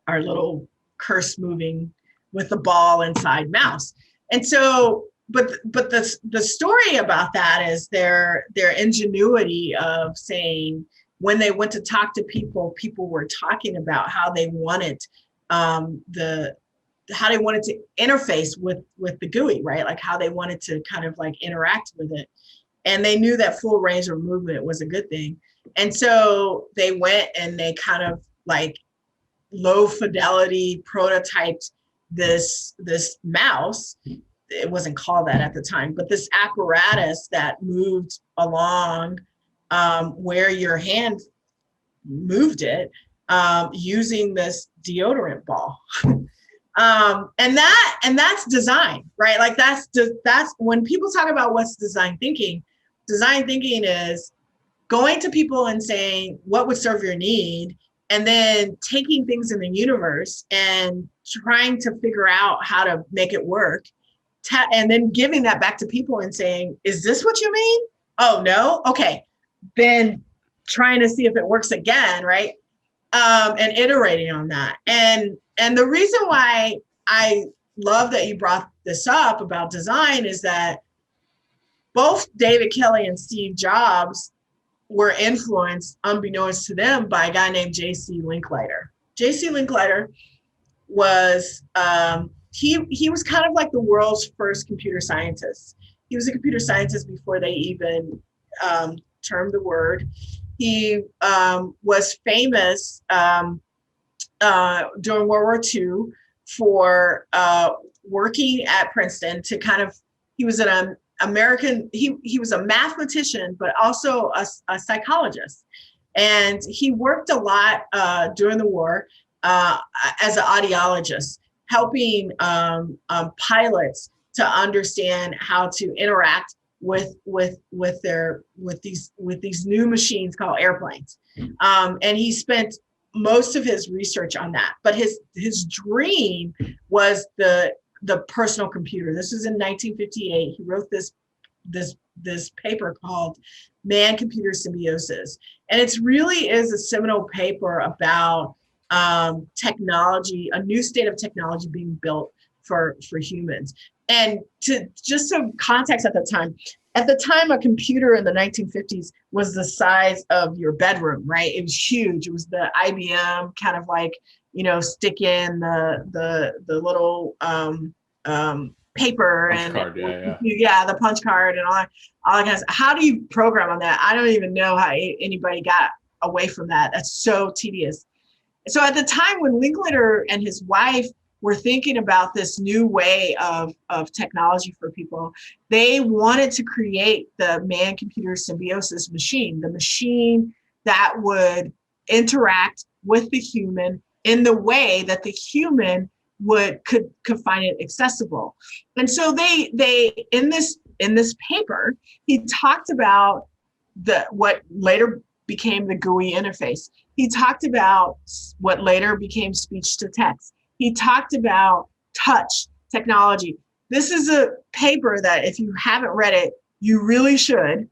our little curse moving with the ball inside mouse. And so, but the story about that is their ingenuity of saying when they went to talk to people, people were talking about how they wanted how they wanted to interface with the GUI, right? Like how they wanted to kind of like interact with it. And they knew that full range of movement was a good thing. And so they went and they kind of like low fidelity prototyped this mouse. It wasn't called that at the time, but this apparatus that moved along where your hand moved it using this deodorant ball. And that's design, right? Like that's when people talk about what's design thinking is going to people and saying what would serve your need, and then taking things in the universe and trying to figure out how to make it work, and then giving that back to people and saying, is this what you mean? Oh, no? Okay. Then trying to see if it works again, right? And iterating on that. And the reason why I love that you brought this up about design is that both David Kelly and Steve Jobs were influenced, unbeknownst to them, by a guy named J.C. Linkleiter. J.C. Linkleiter was, he was kind of like the world's first computer scientist. He was a computer scientist before they even termed the word. He was famous during World War II for working at Princeton to kind of, he was an American, he was a mathematician, but also a psychologist. And he worked a lot during the war as an audiologist, helping pilots to understand how to interact with these new machines called airplanes. And he spent most of his research on that. But his dream was the personal computer. This was in 1958. He wrote this paper called Man-Computer Symbiosis. And it really is a seminal paper about technology, a new state of technology being built for humans. And to just some context at the time, a computer in the 1950s was the size of your bedroom, right? It was huge. It was the IBM kind of like, stick in the little paper punch and card, the punch card and all that kind of stuff. How do you program on that? I don't even know how anybody got away from that. That's so tedious. So at the time when Linkleiter and his wife were thinking about this new way of technology for people, they wanted to create the man-computer symbiosis machine, the machine that would interact with the human in the way that the human could find it accessible. And so they in this paper, he talked about what later became the GUI interface. He talked about what later became speech to text. He talked about touch technology. This is a paper that if you haven't read it, you really should.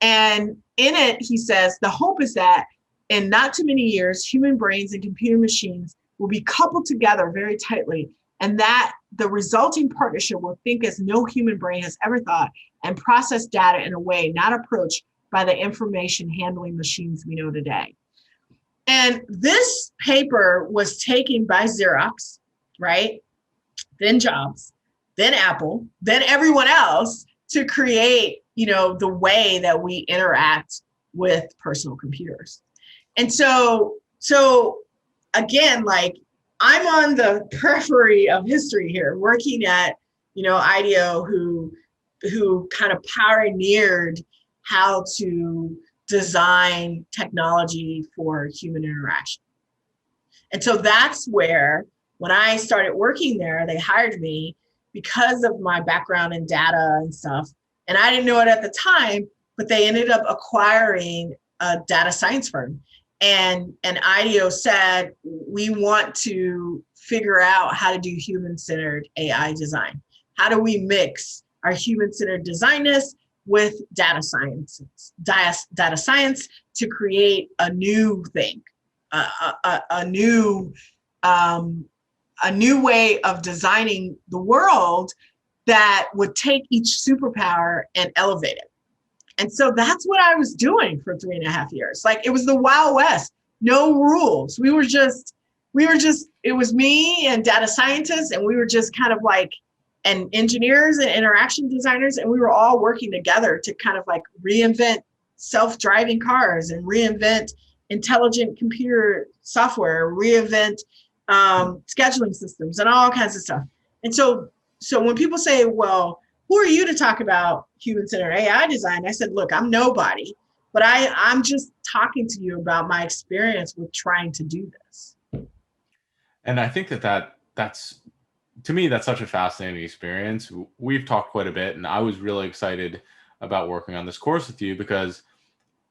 And in it, he says, the hope is that in not too many years, human brains and computer machines will be coupled together very tightly, and that the resulting partnership will think as no human brain has ever thought and process data in a way not approached by the information handling machines we know today. And this paper was taken by Xerox, right? Then Jobs, then Apple, then everyone else to create, the way that we interact with personal computers. And so again, like I'm on the periphery of history here, working at, IDEO, who kind of pioneered how to design technology for human interaction. And so that's where when I started working there, they hired me because of my background in data and stuff. And I didn't know it at the time, but they ended up acquiring a data science firm. And IDEO said, we want to figure out how to do human-centered AI design. How do we mix our human-centered designness with data science to create a new thing, a new way of designing the world that would take each superpower and elevate it. And so that's what I was doing for 3.5 years. Like, it was the Wild West, no rules. It was me and data scientists, and we were just kind of like, and engineers and interaction designers, and we were all working together to kind of like reinvent self-driving cars and reinvent intelligent computer software, reinvent scheduling systems and all kinds of stuff. And so when people say, well, who are you to talk about human-centered AI design? I said, look, I'm nobody, but I'm just talking to you about my experience with trying to do this. And I think that's, to me, that's such a fascinating experience. We've talked quite a bit, and I was really excited about working on this course with you because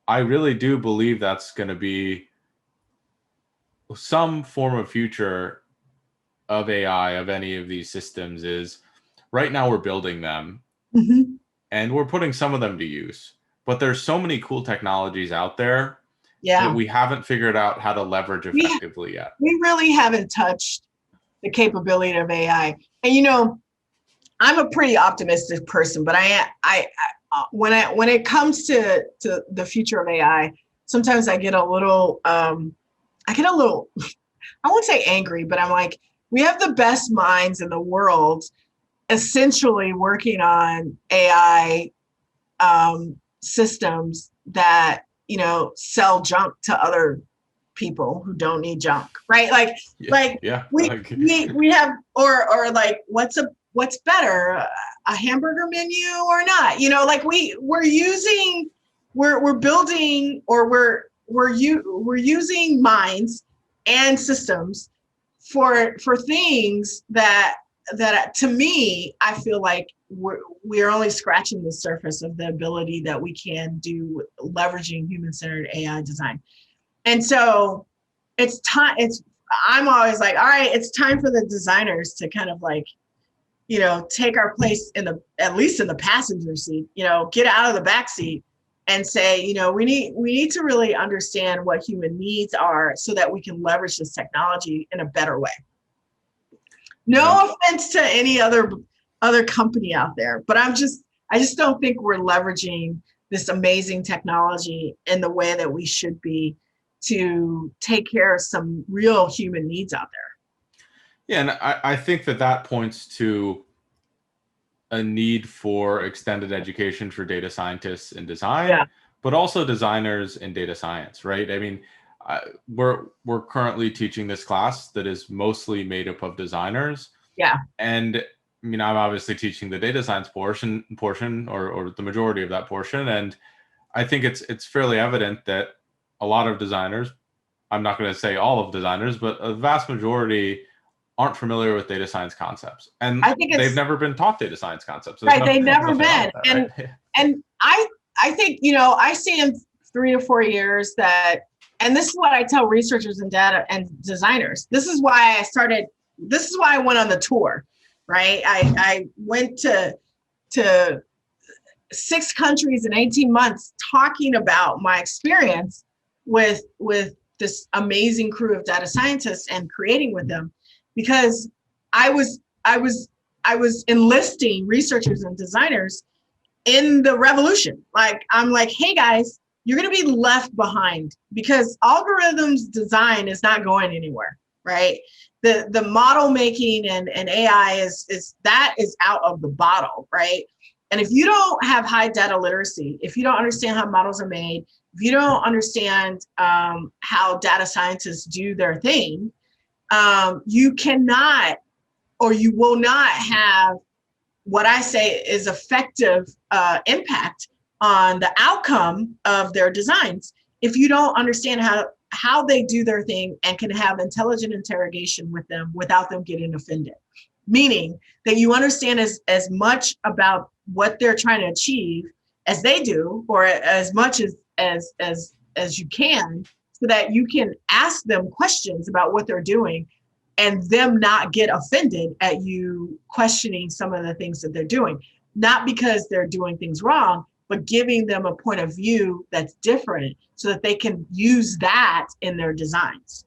I really do believe that's going to be some form of future of AI, of any of these systems. Is right now we're building them and we're putting some of them to use, but there's so many cool technologies out there that we haven't figured out how to leverage effectively yet. We really haven't touched the capability of AI. And, you know, I'm a pretty optimistic person, but when it comes to the future of AI, sometimes I get a little, I won't say angry, but I'm like, we have the best minds in the world essentially working on AI systems that, you know, sell junk to other people who don't need junk, right? We have, or like, what's better, a hamburger menu or not? You know, like we're building, or we're using minds and systems for things that to me, I feel like we're only scratching the surface of the ability that we can do leveraging human-centered AI design. And so I'm always like, all right, it's time for the designers to kind of like, you know, take our place at least in the passenger seat, you know, get out of the back seat and say, you know, we need to really understand what human needs are so that we can leverage this technology in a better way. No offense to any other company out there, but I just don't think we're leveraging this amazing technology in the way that we should be to take care of some real human needs out there. Yeah, and I think that points to a need for extended education for data scientists in design, but also designers in data science, right? I mean, we're currently teaching this class that is mostly made up of designers. Yeah. And I mean, I'm obviously teaching the data science portion or the majority of that portion. And I think it's fairly evident that a lot of designers, I'm not going to say all of designers, but a vast majority aren't familiar with data science concepts. And I think they've never been taught data science concepts. Right, they've never been. And I think, you know, I see in 3 to 4 years that, and this is what I tell researchers and data and designers, this is why I went on the tour, right? I went to 6 countries in 18 months talking about my experience with this amazing crew of data scientists and creating with them, because I was enlisting researchers and designers in the revolution. Like, I'm like, hey guys, you're going to be left behind because algorithms design is not going anywhere, right? The model making and AI is out of the bottle, right? And if you don't have high data literacy, if you don't understand how models are made, if you don't understand how data scientists do their thing, you cannot, or you will not have what I say is effective impact on the outcome of their designs if you don't understand how they do their thing and can have intelligent interrogation with them without them getting offended. Meaning that you understand as much about what they're trying to achieve as they do, or as much as you can, so that you can ask them questions about what they're doing and them not get offended at you questioning some of the things that they're doing. Not because they're doing things wrong, but giving them a point of view that's different so that they can use that in their designs.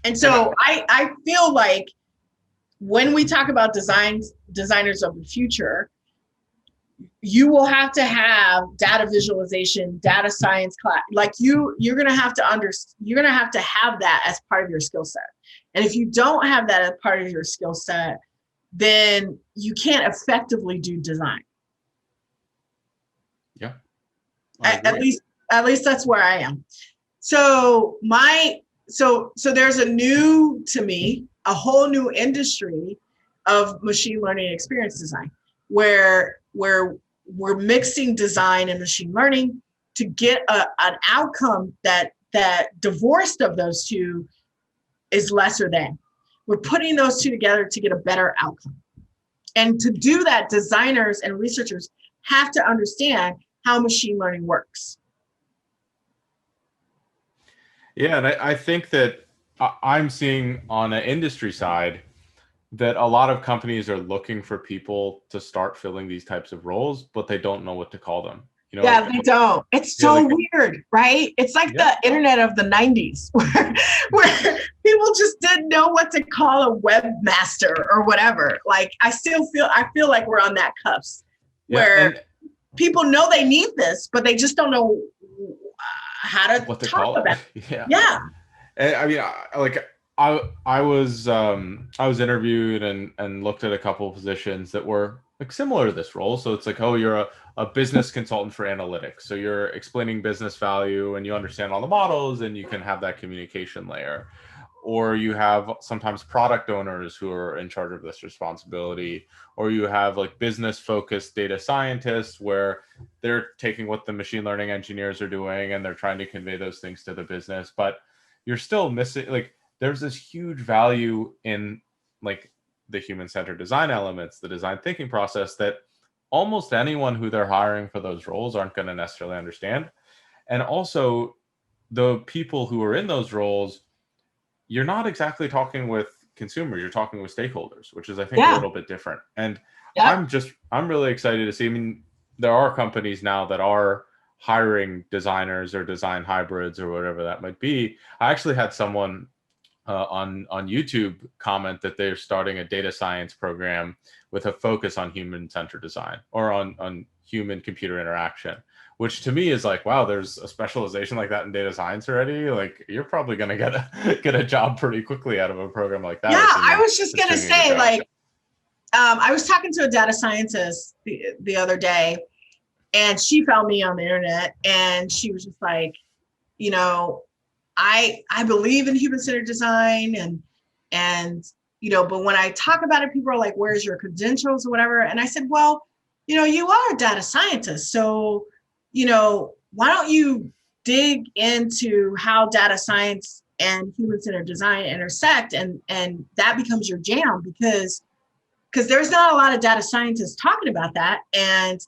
And so I feel like when we talk about designers of the future, you will have to have data visualization, data science class. Like you're gonna have to have that as part of your skill set. And if you don't have that as part of your skill set, then you can't effectively do design. Yeah. At least that's where I am. So there's a whole new industry of machine learning experience design, where we're mixing design and machine learning to get an outcome that divorced of those two is lesser than. We're putting those two together to get a better outcome. And to do that, designers and researchers have to understand how machine learning works. Yeah, and I think that I'm seeing on an industry side that a lot of companies are looking for people to start filling these types of roles, but they don't know what to call them. You know, yeah, they don't. It's so weird, right? It's like the internet of the 90s where people just didn't know what to call a webmaster or whatever. Like I feel like we're on that cusp where people know they need this, but they just don't know how to what to talk call about it. it. Yeah. And I mean, I was interviewed and looked at a couple of positions that were like similar to this role. So it's like, oh, you're a business consultant for analytics. So you're explaining business value and you understand all the models and you can have that communication layer. Or you have sometimes product owners who are in charge of this responsibility, or you have like business focused data scientists where they're taking what the machine learning engineers are doing and they're trying to convey those things to the business. But you're still missing, like, there's this huge value in like the human-centered design elements, the design thinking process that almost anyone who they're hiring for those roles aren't going to necessarily understand. And also the people who are in those roles, you're not exactly talking with consumers, you're talking with stakeholders, which is, I think, a little bit different. And I'm really excited to see, I mean, there are companies now that are hiring designers or design hybrids or whatever that might be. I actually had someone on YouTube comment that they're starting a data science program with a focus on human-centered design or on human-computer interaction, which to me is like, wow, there's a specialization like that in data science already. Like, you're probably going to get a job pretty quickly out of a program like that. Yeah, I was just going to say, like, I was talking to a data scientist the other day, and she found me on the internet, and she was just like, you know, I believe in human-centered design and you know, but when I talk about it, people are like, where's your credentials or whatever? And I said, well, you know, you are a data scientist. So, you know, why don't you dig into how data science and human-centered design intersect, and that becomes your jam, because there's not a lot of data scientists talking about that. And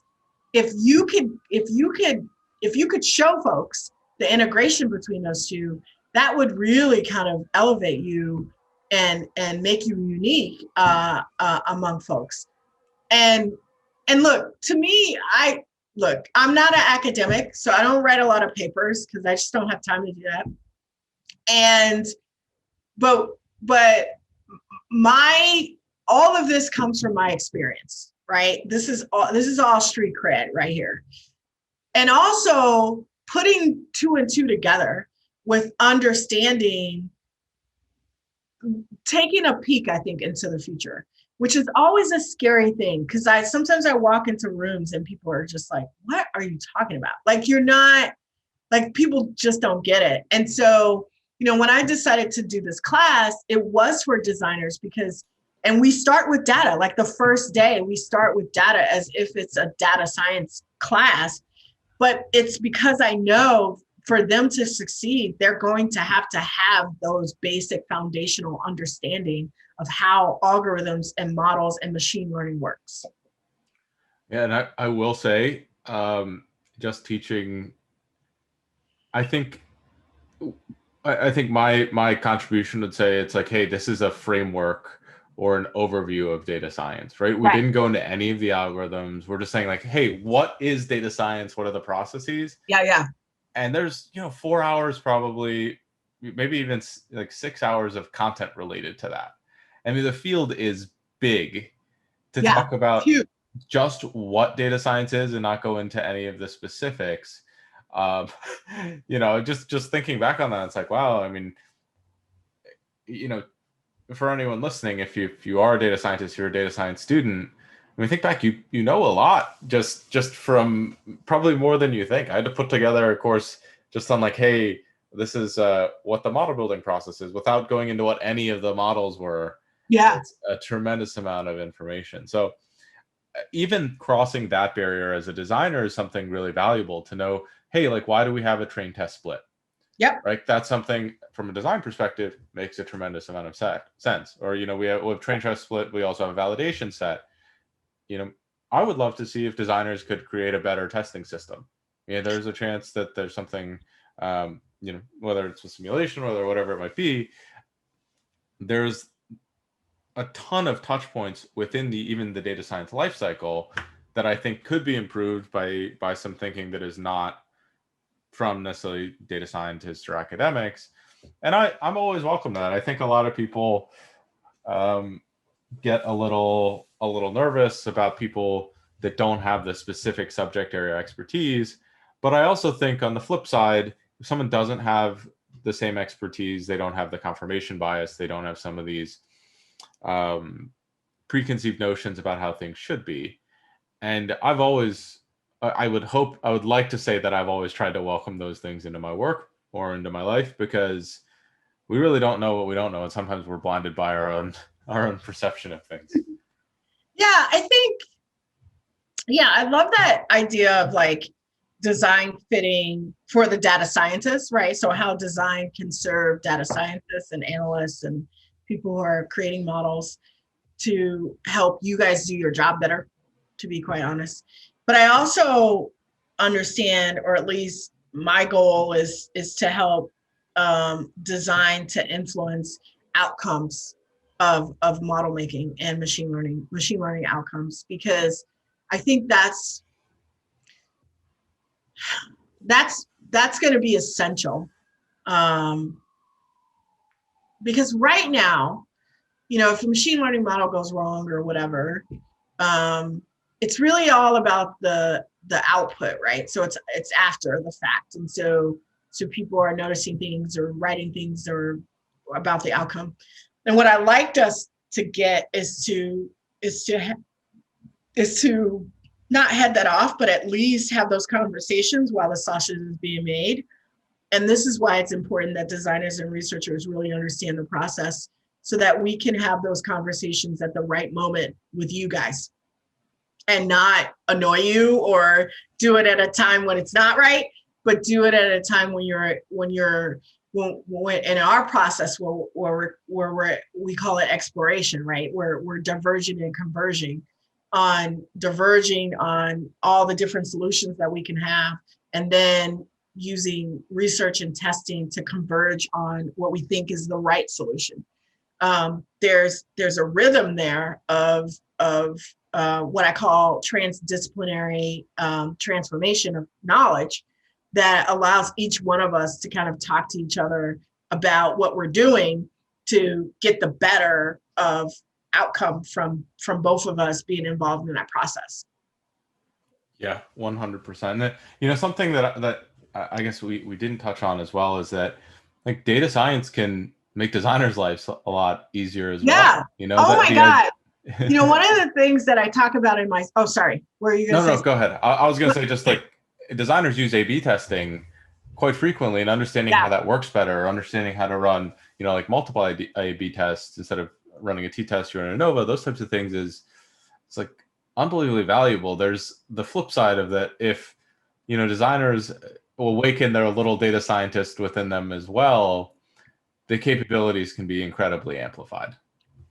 if you could show folks the integration between those two, that would really kind of elevate you and make you unique among folks. And look, to me, I'm not an academic, so I don't write a lot of papers because I just don't have time to do that. And but all of this comes from my experience, right? This is all street cred right here. And also putting 2 and 2 together with understanding, taking a peek, I think, into the future, which is always a scary thing, because sometimes I walk into rooms and people are just like, what are you talking about? Like, you're not, like, people just don't get it. And so, you know, when I decided to do this class, it was for designers and we start with data. Like, the first day we start with data as if it's a data science class. But it's because I know for them to succeed, they're going to have those basic foundational understanding of how algorithms and models and machine learning works. Yeah, and I will say, just teaching, I think my contribution would say it's like, hey, this is a framework or an overview of data science, right? We didn't go into any of the algorithms. We're just saying like, hey, what is data science? What are the processes? Yeah. And there's, 4 hours, probably, maybe even like 6 hours of content related to that. I mean, the field is big to talk about just what data science is and not go into any of the specifics. Just thinking back on that, it's like, wow, I mean, for anyone listening, if you are a data scientist, you're a data science student, I mean, think back, you know a lot just from probably more than you think. I had to put together a course just on like, hey, this is what the model building process is, without going into what any of the models were. Yeah. It's a tremendous amount of information. So even crossing that barrier as a designer is something really valuable to know. Hey, like, why do we have a train test split? Yep. Right. That's something from a design perspective makes a tremendous amount of sense. Or, we have train test split. We also have a validation set. I would love to see if designers could create a better testing system. There's a chance that there's something, whether it's a simulation, whatever it might be, there's a ton of touch points within even the data science lifecycle that I think could be improved by some thinking that is not from necessarily data scientists or academics. And I'm always welcome to that. I think a lot of people get a little nervous about people that don't have the specific subject area expertise. But I also think on the flip side, if someone doesn't have the same expertise, they don't have the confirmation bias, they don't have some of these preconceived notions about how things should be. And I would like to say that I've always tried to welcome those things into my work or into my life, because we really don't know what we don't know. And sometimes we're blinded by our own perception of things. Yeah, I love that idea of like design fitting for the data scientists, right? So how design can serve data scientists and analysts and people who are creating models to help you guys do your job better, to be quite honest. But I also understand, or at least my goal is to help design to influence outcomes of model making and machine learning outcomes, because I think that's going to be essential. Because right now, if a machine learning model goes wrong or whatever, it's really all about the output, right? So it's after the fact, and so people are noticing things or writing things or about the outcome. And what I liked us to get is to not head that off, but at least have those conversations while the sausage is being made. And this is why it's important that designers and researchers really understand the process, so that we can have those conversations at the right moment with you guys and not annoy you or do it at a time when it's not right, but do it at a time when in our process where we call it exploration, right? We're diverging and converging on all the different solutions that we can have, and then using research and testing to converge on what we think is the right solution. There's a rhythm there of what I call transdisciplinary transformation of knowledge that allows each one of us to kind of talk to each other about what we're doing to get the better of outcome from both of us being involved in that process. Yeah, 100%. Something that I guess we didn't touch on as well is that like data science can make designers' lives a lot easier as well. Oh my God. One of the things that I talk about in my, oh, sorry, where are you going to say? No, go ahead. I was going to say just like designers use A/B testing quite frequently, and understanding how that works better, understanding how to run, like multiple A/B tests instead of running a t-test or an ANOVA, those types of things it's like unbelievably valuable. There's the flip side of that. If, designers awaken their little data scientist within them as well, the capabilities can be incredibly amplified.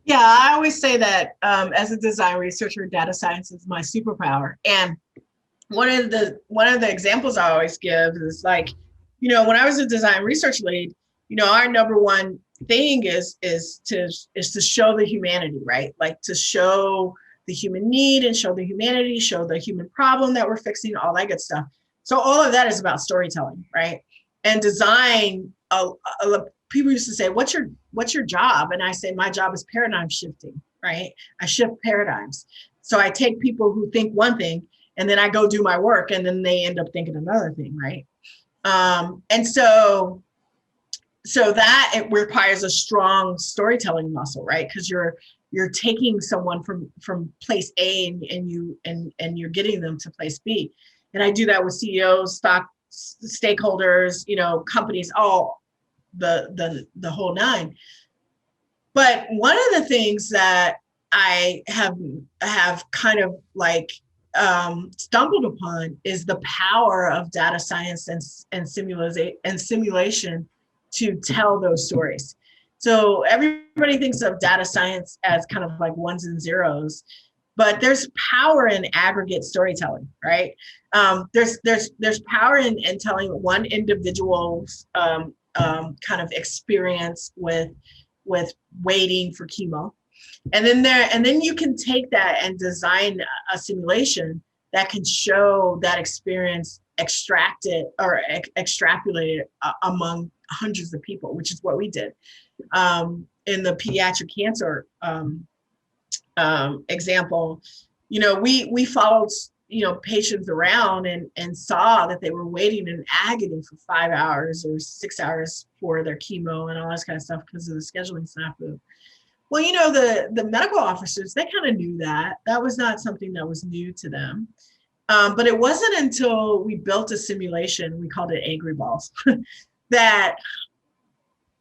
Yeah, I always say that as a design researcher, data science is my superpower. And one of the examples I always give is like, when I was a design research lead, our number one thing is to show the humanity, right? Like to show the human need and show the humanity, show the human problem that we're fixing, all that good stuff. So all of that is about storytelling, right? And design. People used to say, "What's your job?" And I say, "My job is paradigm shifting, right? I shift paradigms. So I take people who think one thing, and then I go do my work, and then they end up thinking another thing, right?" And so that it requires a strong storytelling muscle, right? Because you're taking someone from place A and you're getting them to place B. And I do that with CEOs, stock stakeholders, companies, all the whole nine. But one of the things that I have kind of like stumbled upon is the power of data science and simulation to tell those stories. So everybody thinks of data science as kind of like ones and zeros, but there's power in aggregate storytelling, right? There's power in telling one individual's kind of experience with waiting for chemo. And then you can take that and design a simulation that can show that experience extracted or extrapolated among hundreds of people, which is what we did in the pediatric cancer example. We followed patients around and saw that they were waiting in agony for 5 hours or 6 hours for their chemo and all this kind of stuff because of the scheduling snafu. Well, the medical officers, they kind of knew that. That was not something that was new to them. But it wasn't until we built a simulation, we called it Angry Balls, that,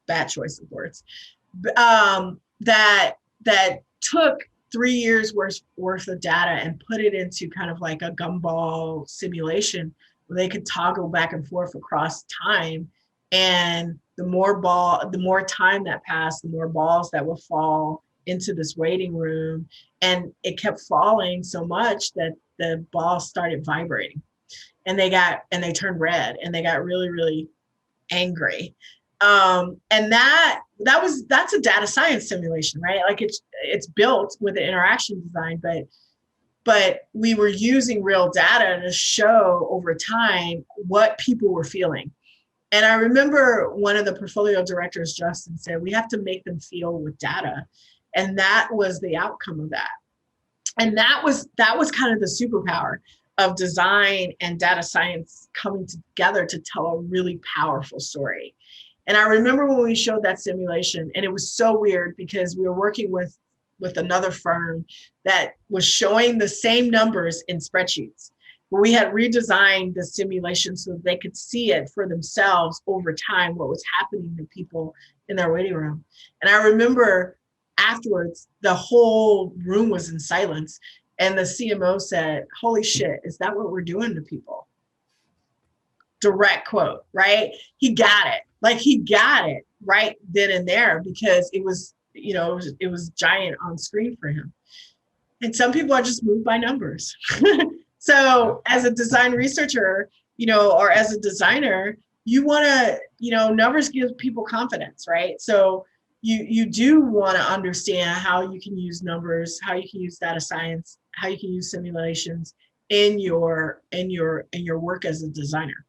bad choice of words, that took 3 years worth of data and put it into kind of like a gumball simulation where they could toggle back and forth across time. And the more time that passed, the more balls that would fall into this waiting room. And it kept falling so much that the balls started vibrating and they turned red and they got really, really angry. And that's a data science simulation, right? Like it's built with the interaction design, but we were using real data to show over time what people were feeling. And I remember one of the portfolio directors, Justin, said, we have to make them feel with data. And that was the outcome of that. And that was kind of the superpower of design and data science coming together to tell a really powerful story. And I remember when we showed that simulation, and it was so weird because we were working with another firm that was showing the same numbers in spreadsheets. We had redesigned the simulation so that they could see it for themselves over time, what was happening to people in their waiting room. And I remember afterwards, the whole room was in silence. And the CMO said, "Holy shit, is that what we're doing to people?" Direct quote, right? He got it. Like he got it right then and there because it was giant on screen for him. And some people are just moved by numbers. So as a design researcher, or as a designer, you want to, numbers give people confidence, right? So you do want to understand how you can use numbers, how you can use data science, how you can use simulations in your work as a designer.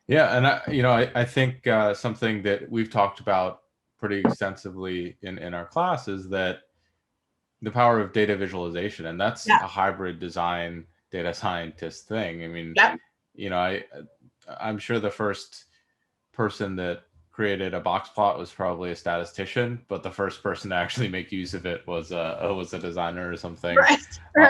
Yeah, and I think something that we've talked about pretty extensively in our class is that the power of data visualization, and that's a hybrid design data scientist thing. I mean, I'm sure the first person that created a box plot was probably a statistician, but the first person to actually make use of it was a designer or something right.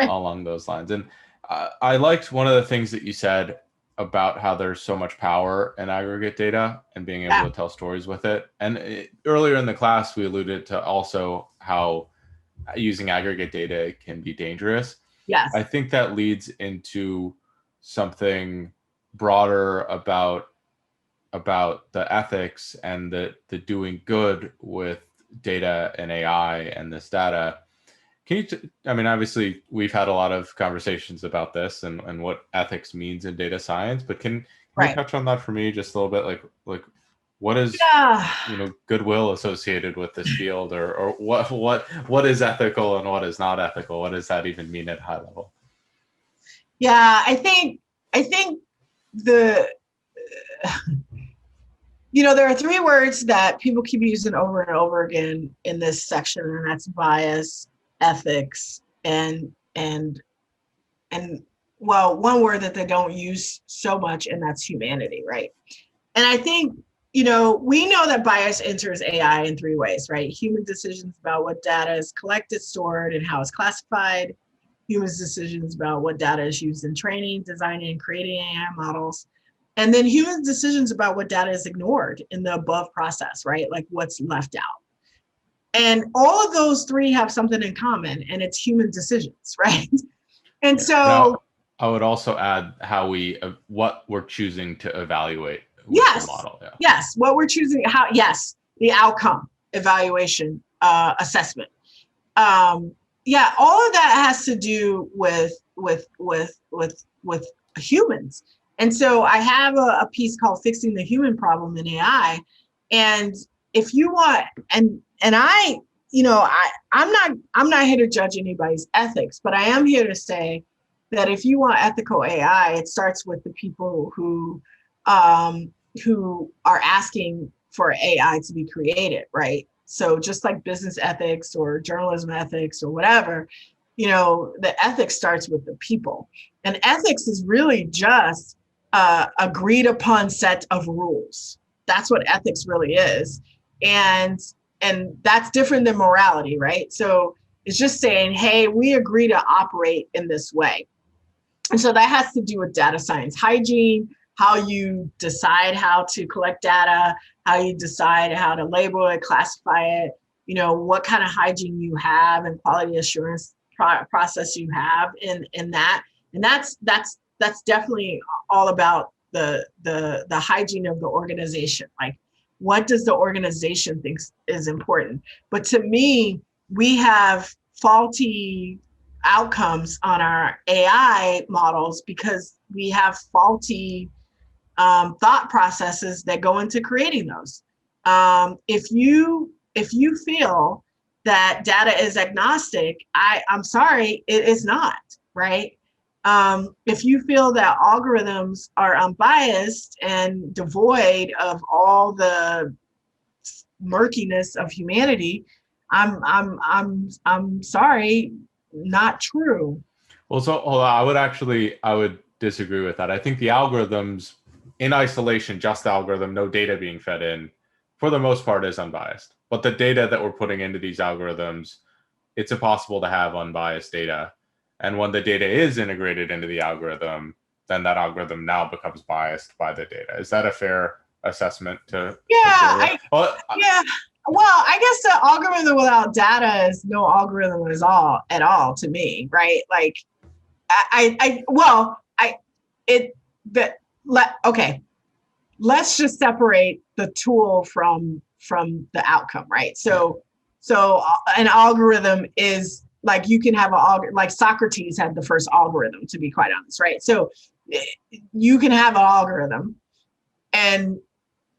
Along those lines. And I liked one of the things that you said about how there's so much power in aggregate data and being able to tell stories with it. And earlier in the class, we alluded to also how using aggregate data can be dangerous. Yes. I think that leads into something broader about the ethics and the doing good with data and AI and this data. Can you, I mean, obviously we've had a lot of conversations about this and what ethics means in data science, but can you touch on that for me just a little bit? Like what is, goodwill associated with this field, or what is ethical and what is not ethical? What does that even mean at high level? Yeah, I think the, there are three words that people keep using over and over again in this section, and that's bias, ethics, and well, one word that they don't use so much, and that's humanity, right? And I think, we know that bias enters AI in three ways, right? Human decisions about what data is collected, stored, and how it's classified. Humans' decisions about what data is used in training, designing, and creating AI models. And then human decisions about what data is ignored in the above process, right? Like what's left out. And all of those three have something in common, and it's human decisions, right? And so now, I would also add how what we're choosing to evaluate with the model. Yeah. Yes, what we're choosing, the outcome, evaluation, assessment. Yeah, all of that has to do with humans. And so I have a piece called Fixing the Human Problem in AI. And if you want, and I, I'm not here to judge anybody's ethics, but I am here to say that if you want ethical AI, it starts with the people who are asking for AI to be created, right? So just like business ethics or journalism ethics or whatever, the ethics starts with the people. And ethics is really just agreed upon set of rules. That's what ethics really is. And that's different than morality, right? So it's just saying, hey, we agree to operate in this way. And so that has to do with data science hygiene, how you decide how to collect data, how you decide how to label it, classify it, what kind of hygiene you have and quality assurance process you have in that. And that's definitely all about the hygiene of the organization. Like, what does the organization think is important? But to me, we have faulty outcomes on our AI models because we have faulty thought processes that go into creating those. If you feel that data is agnostic, I'm sorry, it is not, right? If you feel that algorithms are unbiased and devoid of all the murkiness of humanity, I'm sorry, not true. Well, so I would disagree with that. I think the algorithms in isolation, just the algorithm, no data being fed in, for the most part is unbiased. But the data that we're putting into these algorithms, it's impossible to have unbiased data. And when the data is integrated into the algorithm, then that algorithm now becomes biased by the data. Is that a fair assessment to? Yeah. Well, I guess the algorithm without data is no algorithm at all to me, right? Like, okay. Let's just separate the tool from the outcome, right? So an algorithm is like, you can have like Socrates had the first algorithm, to be quite honest, right? So you can have an algorithm, and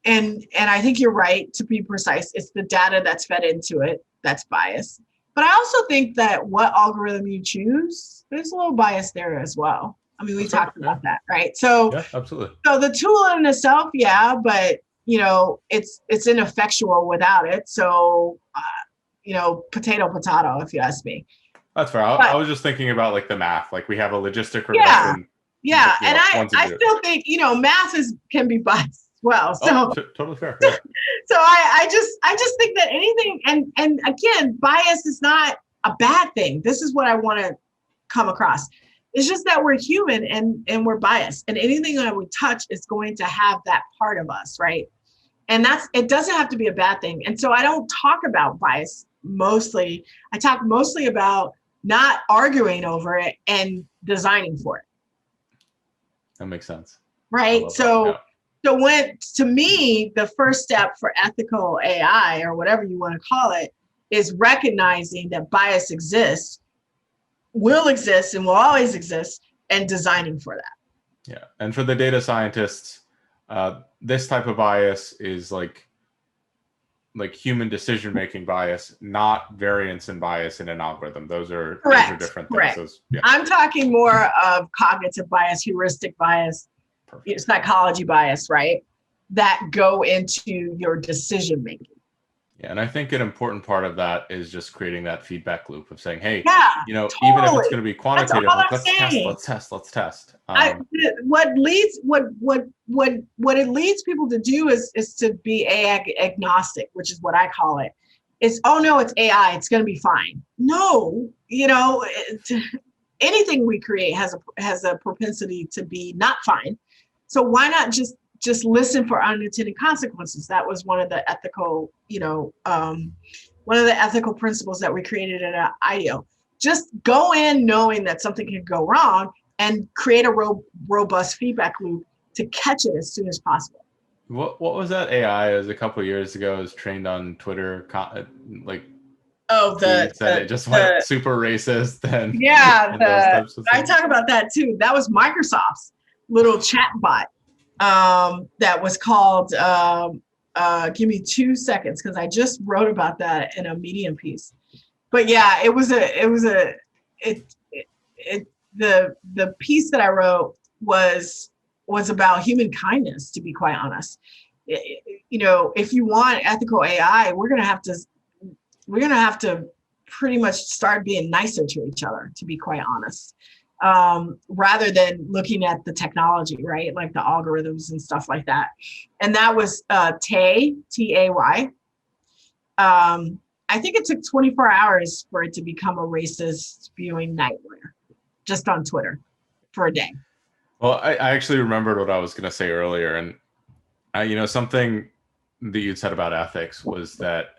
I think you're right to be precise. It's the data that's fed into it that's biased. But I also think that what algorithm you choose, there's a little bias there as well. I mean, we talked about that, right? So yeah, absolutely. So the tool in itself, yeah, but it's ineffectual without it. So potato, if you ask me. That's fair. I was just thinking about like the math. Like we have a logistic regression. Yeah, and I still think math can be biased as well. So totally fair. Yeah. So I just think that anything, and again, bias is not a bad thing. This is what I want to come across. It's just that we're human and we're biased, and anything that we touch is going to have that part of us, right? And it doesn't have to be a bad thing. And so I don't talk about bias mostly. I talk mostly about not arguing over it and designing for it. That makes sense. I right? love that. Yeah. So when, to me, the first step for ethical AI, or whatever you want to call it, is recognizing that bias exists, will exist, and will always exist, and designing for that. Yeah. And for the data scientists, this type of bias is like human decision-making bias, not variance and bias in an algorithm. Those are different things. Those, yeah. I'm talking more of cognitive bias, heuristic bias, Perfect. psychology bias, right? That go into your decision making. Yeah, and I think an important part of that is just creating that feedback loop of saying, hey, Yeah, even if it's totally. going to be quantitative, That's all like, I'm saying. let's test. What it leads people to do is to be AI agnostic, which is what I call it. It's, oh no, it's AI, it's going to be fine. No, anything we create has a propensity to be not fine. So why not just listen for unintended consequences? That was one of the ethical, one of the ethical principles that we created at IDEO. Just go in knowing that something can go wrong and create a robust feedback loop to catch it as soon as possible. What was that AI? It was a couple of years ago. It was trained on Twitter, it just went super racist. And I talk about that too. That was Microsoft's little chat bot that was called. Give me 2 seconds because I just wrote about that in a Medium piece. But yeah, the piece that I wrote was about human kindness, to be quite honest. If you want ethical AI, we're gonna have to pretty much start being nicer to each other, to be quite honest, rather than looking at the technology, right? Like the algorithms and stuff like that. And that was Tay, Tay. I think it took 24 hours for it to become a racist spewing nightmare just on Twitter for a day. Well, I actually remembered what I was going to say earlier. And, something that you said about ethics was that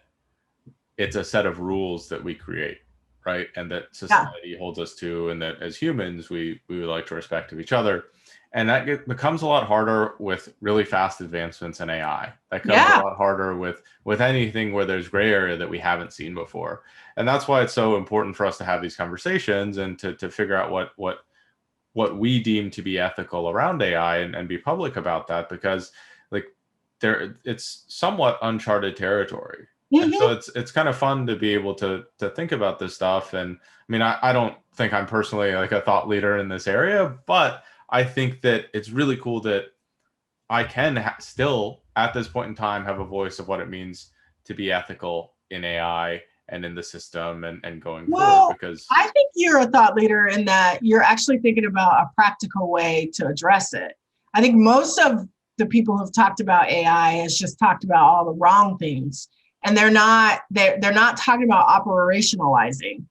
it's a set of rules that we create, right? And that society holds us to, and that as humans, we would like to respect of each other. And that becomes a lot harder with really fast advancements in AI. That comes a lot harder with anything where there's gray area that we haven't seen before. And that's why it's so important for us to have these conversations and to figure out what we deem to be ethical around AI and be public about that, because it's somewhat uncharted territory. Mm-hmm. And so it's kind of fun to be able to think about this stuff. And I mean, I don't think I'm personally like a thought leader in this area, but I think that it's really cool that I can still, at this point in time, have a voice of what it means to be ethical in AI and in the system and going forward. Because I think you're a thought leader in that you're actually thinking about a practical way to address it. I think most of the people who've talked about AI has just talked about all the wrong things, and they're not talking about operationalizing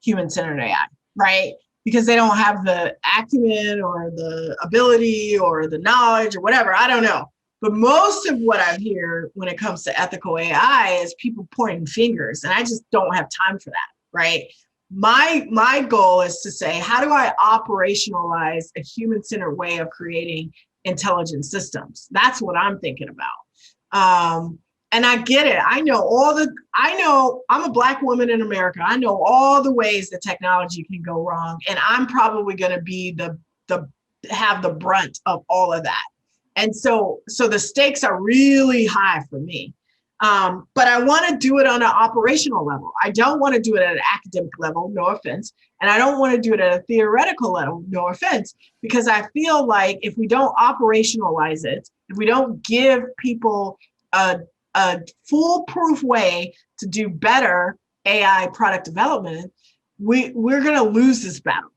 human-centered AI, right? Because they don't have the acumen or the ability or the knowledge or whatever. I don't know. But most of what I hear when it comes to ethical AI is people pointing fingers, and I just don't have time for that, right? My goal is to say, how do I operationalize a human-centered way of creating intelligent systems? That's what I'm thinking about. And I get it. I know I'm a Black woman in America. I know all the ways that technology can go wrong. And I'm probably going to be have the brunt of all of that. And so the stakes are really high for me. But I want to do it on an operational level. I don't want to do it at an academic level, no offense. And I don't want to do it at a theoretical level, no offense, because I feel like if we don't operationalize it, if we don't give people a foolproof way to do better AI product development, we're going to lose this battle.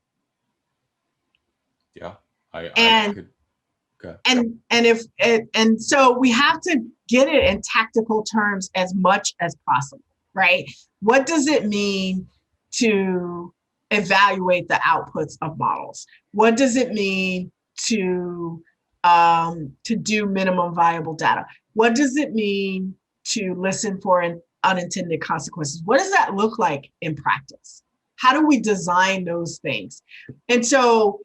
Yeah, and so we have to get it in tactical terms as much as possible, right? What does it mean to evaluate the outputs of models? What does it mean to do minimum viable data? What does it mean to listen for unintended consequences? What does that look like in practice? How do we design those things? And so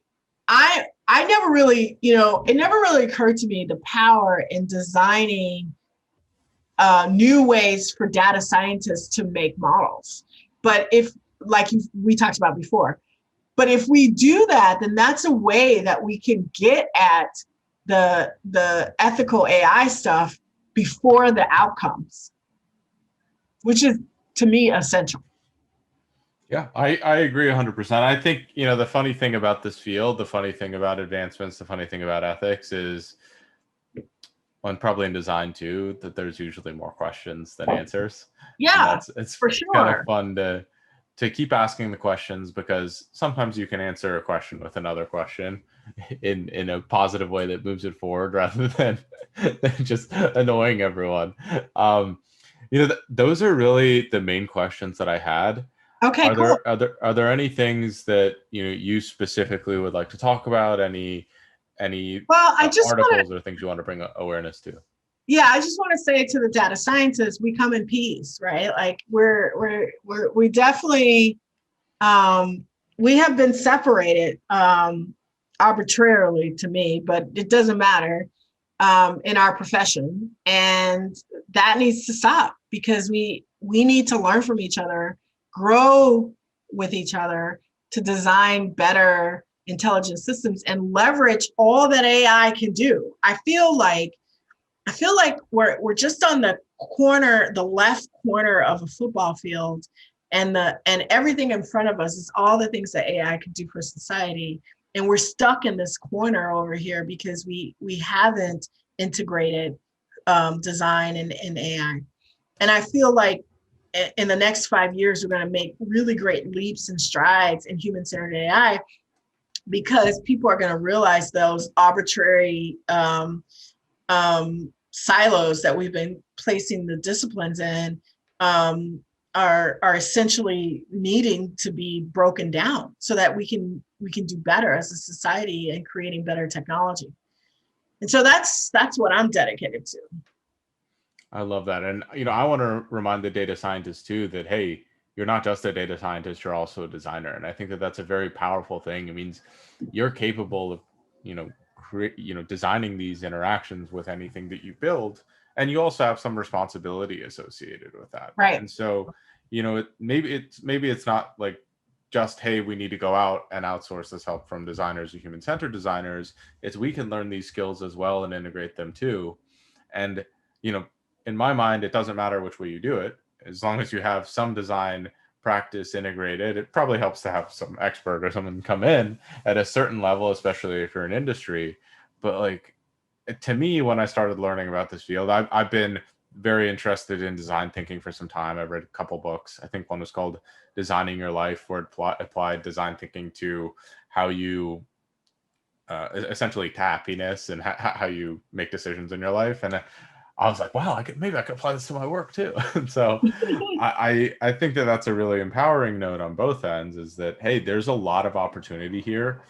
I never really, it never really occurred to me the power in designing new ways for data scientists to make models. But if, like we talked about before, but if we do that, then that's a way that we can get at the ethical AI stuff before the outcomes, which is, to me, essential. Yeah, I agree 100%. I think, the funny thing about this field, the funny thing about advancements, the funny thing about ethics is, and probably in design too, that there's usually more questions than answers. Yeah, And it's for kind of sure. fun to keep asking the questions, because sometimes you can answer a question with another question in a positive way that moves it forward rather than just annoying everyone. Those are really the main questions that I had. Okay, Are cool. there any things that you specifically would like to talk about? Any Well, I just want articles to, or things you want to bring awareness to? yeah, I just want to say to the data scientists, we come in peace, right? Like we definitely, we have been separated arbitrarily to me, but it doesn't matter in our profession, and that needs to stop because we need to learn from each other, grow with each other to design better intelligent systems and leverage all that AI can do. I feel like we're just on the corner, the left corner of a football field, and everything in front of us is all the things that AI could do for society. And we're stuck in this corner over here because we haven't integrated design and AI. And I feel like in the next 5 years, we're going to make really great leaps and strides in human-centered AI because people are going to realize those arbitrary silos that we've been placing the disciplines in are essentially needing to be broken down so that we can do better as a society and creating better technology. And so that's what I'm dedicated to. I love that. And, I want to remind the data scientists too that, hey, you're not just a data scientist, you're also a designer. And I think that that's a very powerful thing. It means you're capable of, designing these interactions with anything that you build. And you also have some responsibility associated with that. Right. And so, maybe it's not like just, hey, we need to go out and outsource this help from designers or human-centered designers. It's we can learn these skills as well and integrate them too. And, you know, in my mind, it doesn't matter which way you do it. As long as you have some design practice integrated, it probably helps to have some expert or someone come in at a certain level, especially if you're in industry. But like, to me, when I started learning about this field, I've been very interested in design thinking for some time. I've read a couple books. I think one was called Designing Your Life, where it applied design thinking to how you essentially to happiness and how you make decisions in your life. And I was like, wow, maybe I could apply this to my work too. And so I think that that's a really empowering note on both ends, is that, hey, there's a lot of opportunity here.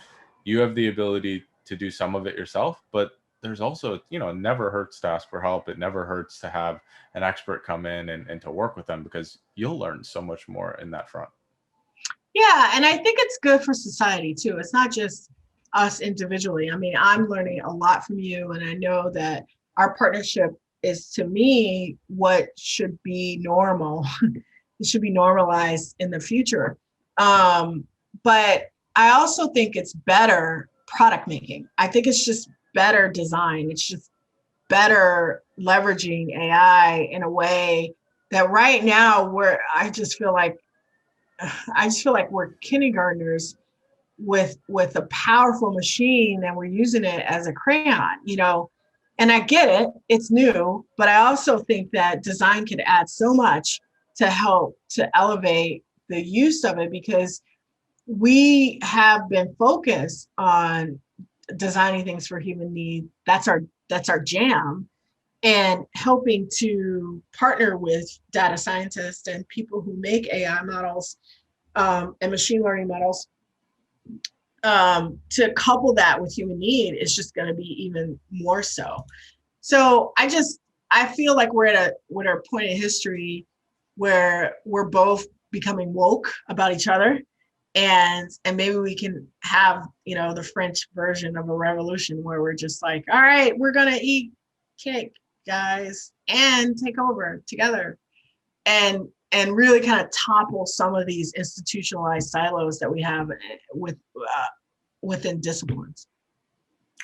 You have the ability to do some of it yourself, but there's also, it never hurts to ask for help. It never hurts to have an expert come in and to work with them, because you'll learn so much more in that front. Yeah, and I think it's good for society too. It's not just us individually. I mean, I'm learning a lot from you, and I know that our partnership is, to me, what should be normal. It should be normalized in the future. But I also think it's better product making. I think it's just better design. It's just better leveraging AI in a way that right now I just feel like we're kindergartners with a powerful machine and we're using it as a crayon. And I get it, it's new, but I also think that design can add so much to help to elevate the use of it, because we have been focused on designing things for human need. That's our jam, and helping to partner with data scientists and people who make AI models and machine learning models, to couple that with human need is just going to be even more so. So I feel like we're at a point in history where we're both becoming woke about each other, and maybe we can have, the French version of a revolution where we're just like, all right, we're gonna eat cake, guys, and take over together, and really kind of topple some of these institutionalized silos that we have within disciplines.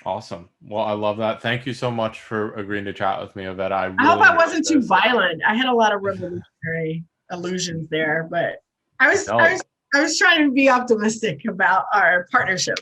Awesome. Well, I love that. Thank you so much for agreeing to chat with me, Ovetta. I hope I wasn't too violent. I had a lot of revolutionary allusions there, but I was trying to be optimistic about our partnership.